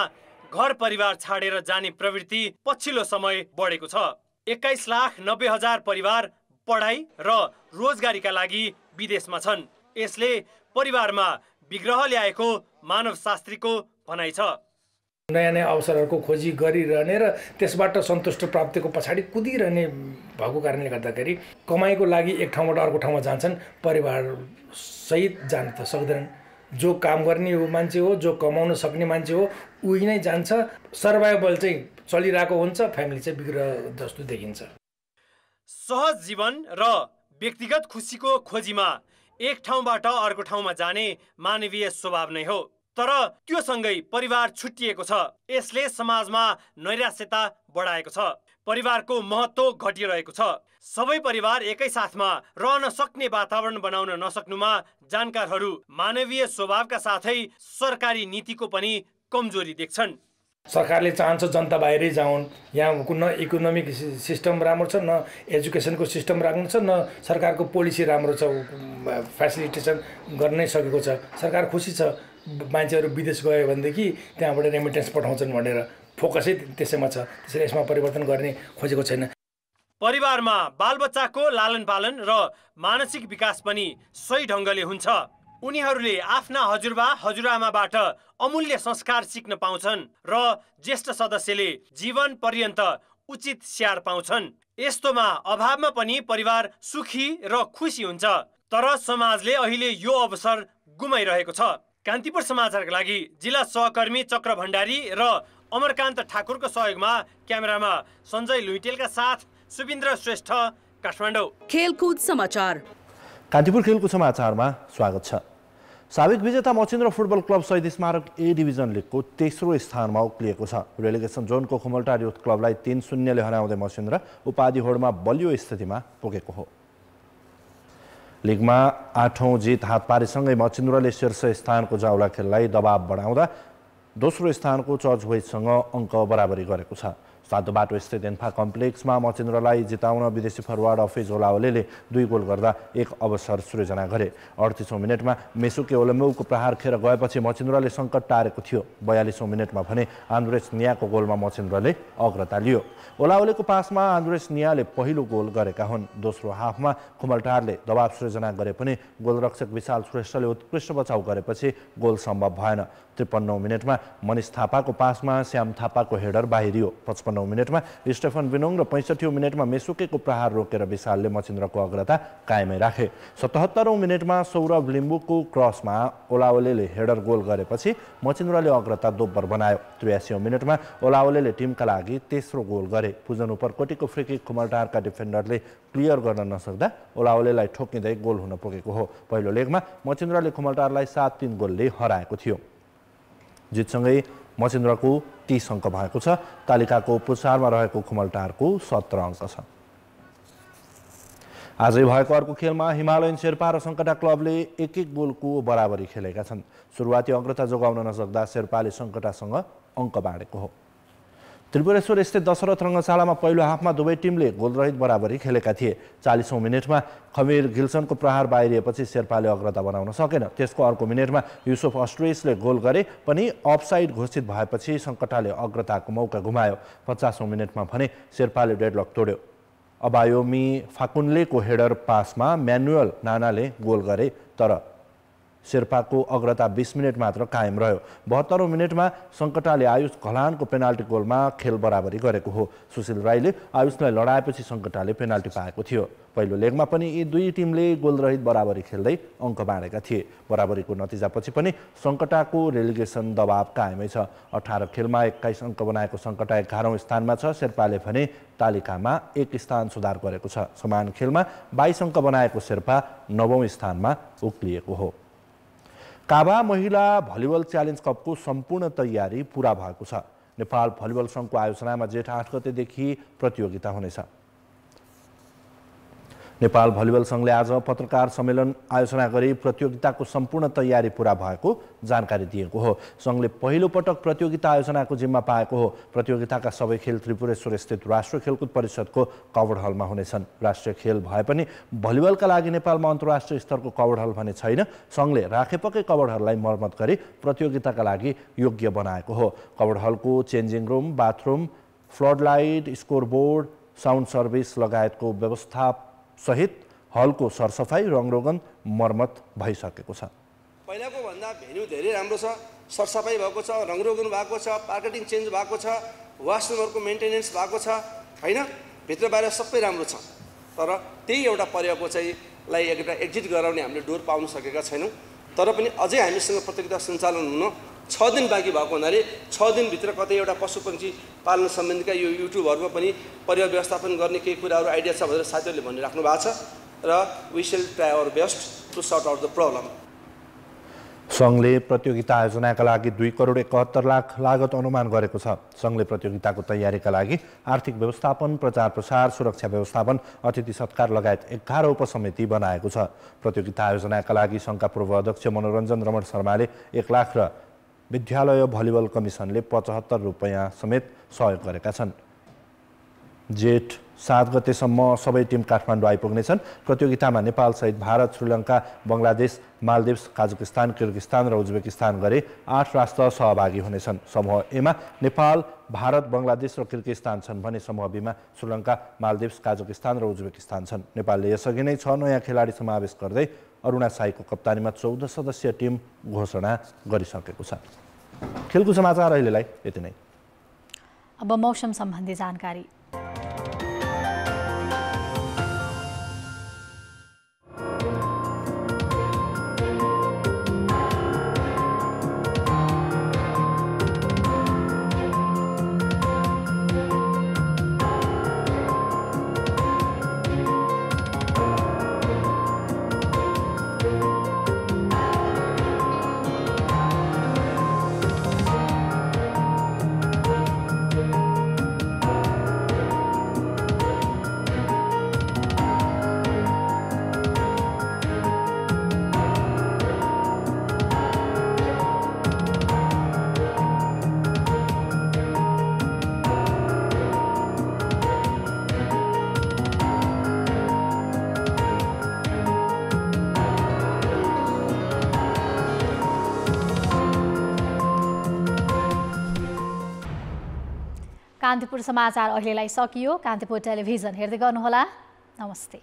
घर परिवार छाडेर जाने प्रवृत्ति पछिल्लो समय बढेको छ। 21,90,000 परिवार पढाइ र रोजगारीका लागि विदेशमा छन्। यसले परिवारमा विग्रह ल्याएको मानवशास्त्रीको भनाइ छ।
नयाँ नयाँ अवसरहरूको खोजी गरिरहने र त्यसबाट सन्तुष्ट प्राप्तिको पछाडि कुदिरहने भएको कारणले गर्दाखेरि कमाइको लागि एक ठाउँबाट अर्को ठाउँमा जान्छन्। परिवार सहित जान त सक्दैनन्। जो काम गर्ने हो मान्छे हो, जो कमाउन सक्ने मान्छे हो, उही नै जान्छ। सर्भाइभल चाहिँ चलिरहेको हुन्छ, फ्यामिली चाहिँ बिग्र जस्तो देखिन्छ।
सहज जीवन र व्यक्तिगत खुसीको खोजीमा एक ठाउँबाट अर्को ठाउँमा जाने मानवीय स्वभाव नै हो। तर त्यो सँगै परिवार छुट्टिएको छ। यसले समाजमा नैराश्यता बढाएको छ। परिवारको महत्त्व घटिरहेको छ। सबै परिवार एकै साथमा रहन सक्ने वातावरण बनाउन नसक्नुमा जानकारहरू मानवीय स्वभावका साथै सरकारी नीतिको पनि कमजोरी देख्छन्।
सरकारले चाहन्छ जनता बाहिरै जाउन्। यहाँको न इकोनोमिक सिस्टम राम्रो छ, न एजुकेसनको सिस्टम राम्रो छ, न सरकारको पोलिसी राम्रो छ, फेसिलिटेसन गर्नै सकेको छ। सरकार खुसी छ मान्छेहरू विदेश गयो भनेदेखि त्यहाँबाट रेमिटेन्स पठाउँछन् भनेर फोकसै त्यसैमा छ। त्यसैले यसमा परिवर्तन गर्ने खोजेको छैन।
परिवारमा बालबच्चाको लालन पालन र मानसिक विकास पनि सही ढङ्गले हुन्छ। उनीहरूले आफ्ना हजुरबा हजुरआमाबाट अमूल्य संस्कार सिक्न पाउँछन् र ज्येष्ठ सदस्यले जीवन पर्यन्त उचित स्याहार पाउँछन्। यस्तोमा अभावमा पनि परिवार सुखी र खुसी हुन्छ। तर समाजले अहिले यो अवसर गुमाइरहेको छ। कान्तिपुर समाचारका लागि जिल्ला सहकर्मी चक्र भण्डारी र अमरकान्त ठाकुरको सहयोगमा क्यामेरामा सञ्जय लुइटेलका साथ सुबिन्द्र श्रेष्ठ, काठमाडौँ।
खेलकुद समाचार।
कान्तिपुर खेलकुद समाचारमा स्वागत छ। साबिक विजेता मचिन्द्र फुटबल क्लब शहीद स्मारक ए डिभिजन लिगको तेस्रो स्थानमा उक्लिएको छ। रेलिगेसन जोनको खुमलटार युथ क्लबलाई 3-0 ले हराउँदै मचिन्द्र उपाधि होडमा बलियो स्थितिमा पुगेको हो। लिगमा 8औं जित हात पारेसँगै मचिन्द्रले शीर्ष स्थानको जाउला खेललाई दबाव बढाउँदा दोस्रो स्थानको चर्चभोइसँग अङ्क बराबरी गरेको छ। सातो बाटो स्थित एन्फा कम्प्लेक्समा मचिन्द्रलाई जिताउन विदेशी फरवार्ड अफिज ओलाओलेले 2 गोल गर्दा एक अवसर सृजना गरे। 38औं मिनेटमा मेसुके ओलम्बुको प्रहार खेर गएपछि मचिन्द्रले सङ्कट टारेको थियो। 42औं मिनेटमा भने आन्द्रेस नियाको गोलमा मचिन्द्रले अग्रता लियो। ओलाओलेको पासमा आन्द्रेस नियाले पहिलो गोल गरेका हुन्। दोस्रो हाफमा खुमलटारले दबाव सृजना गरे पनि गोलरक्षक विशाल श्रेष्ठले उत्कृष्ट बचाउ गरेपछि गोल सम्भव भएन। 53औं मिनेटमा मनिष थापाको पासमा श्याम थापाको हेडर बाहिरियो। 55औं मिनेटमा स्टेफन विनोङ र 65औं मिनेटमा मेसुकेको प्रहार रोकेर विशालले मचिन्द्रको अग्रता कायमै राखे। 77औं मिनेटमा सौरभ लिम्बुको क्रसमा ओलाओलेले हेडर गोल गरेपछि मचिन्द्रले अग्रता दोब्बर बनायो। 83औं मिनेटमा ओलाओलेले टिमका लागि तेस्रो गोल गरे। पुजन उपरकोटीको फ्री किक खुमलटारका डिफेन्डरले क्लियर गर्न नसक्दा ओलाओलेलाई ठोकिँदै गोल हुन पुगेको हो। पहिलो लेगमा मचिन्द्रले खुमलटारलाई 7-3 गोलले हराएको थियो। जितसँगै मचिन्द्रको 30 अङ्क भएको छ। तालिकाको पुचारमा रहेको खुमलटारको 17 अङ्क छ। आजै भएको अर्को खेलमा हिमालयन शेर्पा र सङ्कटा क्लबले 1-1 गोलको बराबरी खेलेका छन्। सुरुवाती अग्रता जोगाउन नसक्दा शेर्पाले सङ्कटासँग अङ्क बाँडेको हो। त्रिपुरेश्वर स्थित दशरथ रङ्गशालामा पहिलो हाफमा दुवै टिमले गोलरहित बराबरी खेलेका थिए। 40औं मिनेटमा खमीर गिल्सनको प्रहार बाहिरिएपछि शेर्पाले अग्रता बनाउन सकेन। त्यसको अर्को मिनेटमा युसुफ अस्ट्रेसले गोल गरे पनि अफसाइड घोषित भएपछि सङ्कटाले अग्रताको मौका गुमायो। 50औं मिनेटमा भने शेर्पाले डेडलक तोड्यो। अबायोमी फाकुन्लेको हेडर पासमा म्यानुअल नानाले गोल गरे तर शेर्पाको अग्रता 20 मिनेट मात्र कायम रह्यो। 72औं मिनेटमा सङ्कटाले आयुष घलानको पेनाल्टी गोलमा खेल बराबरी गरेको हो। सुशील राईले आयुषलाई लडाएपछि सङ्कटाले पेनाल्टी पाएको थियो। पहिलो लेगमा पनि यी दुई टिमले गोलरहित बराबरी खेल्दै अङ्क बाँडेका थिए। बराबरीको नतिजापछि पनि सङ्कटाको रेलिगेसन दबाव कायमै छ। 18 खेलमा 21 अङ्क बनाएको सङ्कटा 11औं स्थानमा छ। शेर्पाले भने तालिकामा 1 स्थान सुधार गरेको छ। समान खेलमा 22 अङ्क बनाएको शेर्पा 9औं स्थानमा उक्लिएको हो। काबा महिला भलिबल च्यालेन्ज कपको सम्पूर्ण तयारी पूरा भएको छ। नेपाल भलिबल सङ्घको आयोजनामा जेठ 8 गतेदेखि प्रतियोगिता हुनेछ। नेपाल भलिबल सङ्घले आज पत्रकार सम्मेलन आयोजना गरी प्रतियोगिताको सम्पूर्ण तयारी पूरा भएको जानकारी दिएको हो। सङ्घले पहिलो पटक प्रतियोगिता आयोजनाको जिम्मा पाएको हो। प्रतियोगिताका सबै खेल त्रिपुरेश्वर स्थित राष्ट्रिय खेलकुद परिषदको कभर्ड हलमा हुनेछन्। राष्ट्रिय खेल भए पनि भलिबलका लागि नेपालमा अन्तर्राष्ट्रिय स्तरको कभर्ड हल भने छैन। सङ्घले राखेपकै कभर्ड हललाई मर्मत गरी प्रतियोगिताका लागि योग्य बनाएको हो। कभर्ड हलको changing room, bathroom, floodlight, scoreboard, sound service लगायतको व्यवस्था सहित हलको सरसफाई रङरोगन मर्मत भइसकेको छ।
पहिलाको भन्दा भेन्यू धेरै राम्रो छ। सरसफाई भएको छ, रङरोगन भएको छ, पार्केटिङ चेन्ज भएको छ, वासरुमहरूको मेन्टेनेन्स भएको छ हैन। भित्र बाहिर सबै राम्रो छ। तर त्यही एउटा पर्यायको चाहिँ लाई एउटा एक्जिट गराउने हामीले डोर पाउन सकेका छैनौँ। तर पनि अझै हामीसँग प्रतियोगिता सञ्चालन हुन 6 दिन बाँकी भएको हुनाले 6 दिनभित्र कतै एउटा पशुपक्षी पालन सम्बन्धीका यो युट्युबहरूमा पनि परिवार व्यवस्थापन गर्ने केही कुराहरू आइडिया छ भनेर साथीहरूले भनिराख्नु भएको छ र we shall try our best to sort out the problem.
सङ्घले प्रतियोगिता आयोजनाका लागि 2 करोड 71 लाख लागत अनुमान गरेको छ। सङ्घले प्रतियोगिताको तयारीका लागि आर्थिक व्यवस्थापन, प्रचार प्रसार, सुरक्षा व्यवस्थापन, अतिथि सत्कार लगायत 11 उपसमिति बनाएको छ। प्रतियोगिता आयोजनाका लागि सङ्घका पूर्व अध्यक्ष मनोरञ्जन रमण शर्माले 1 लाख र विद्यालय भलिबल कमिसनले 75 रुपैयाँ समेत सहयोग गरेका छन्। जेठ 7 गतेसम्म सबै टिम काठमाडौँ आइपुग्नेछन्। प्रतियोगितामा नेपालसहित भारत, श्रीलङ्का, बङ्गलादेश, मालदिव्स, काजाकिस्तान, किर्गिस्तान र उज्बेकिस्तान गरी 8 राष्ट्र सहभागी हुनेछन्। समूह एमा नेपाल, भारत, बङ्गलादेश र किर्गिस्तान छन् भने समूह बीमा श्रीलङ्का, मालदिव्स, काजाकिस्तान र उज्बेकिस्तान छन्। नेपालले यसअघि नै 6 नयाँ खेलाडी समावेश गर्दै अरुणा साईको कप्तानीमा 14 सदस्यीय टिम घोषणा गरिसकेको छ। खेलकुद समाचार अहिलेलाई यति नै।
अब मौसम सम्बन्धी जानकारी। कान्तिपुर समाचार अहिलेलाई सकियो। कान्तिपुर टेलिभिजन हेर्दै गर्नुहोला। नमस्ते।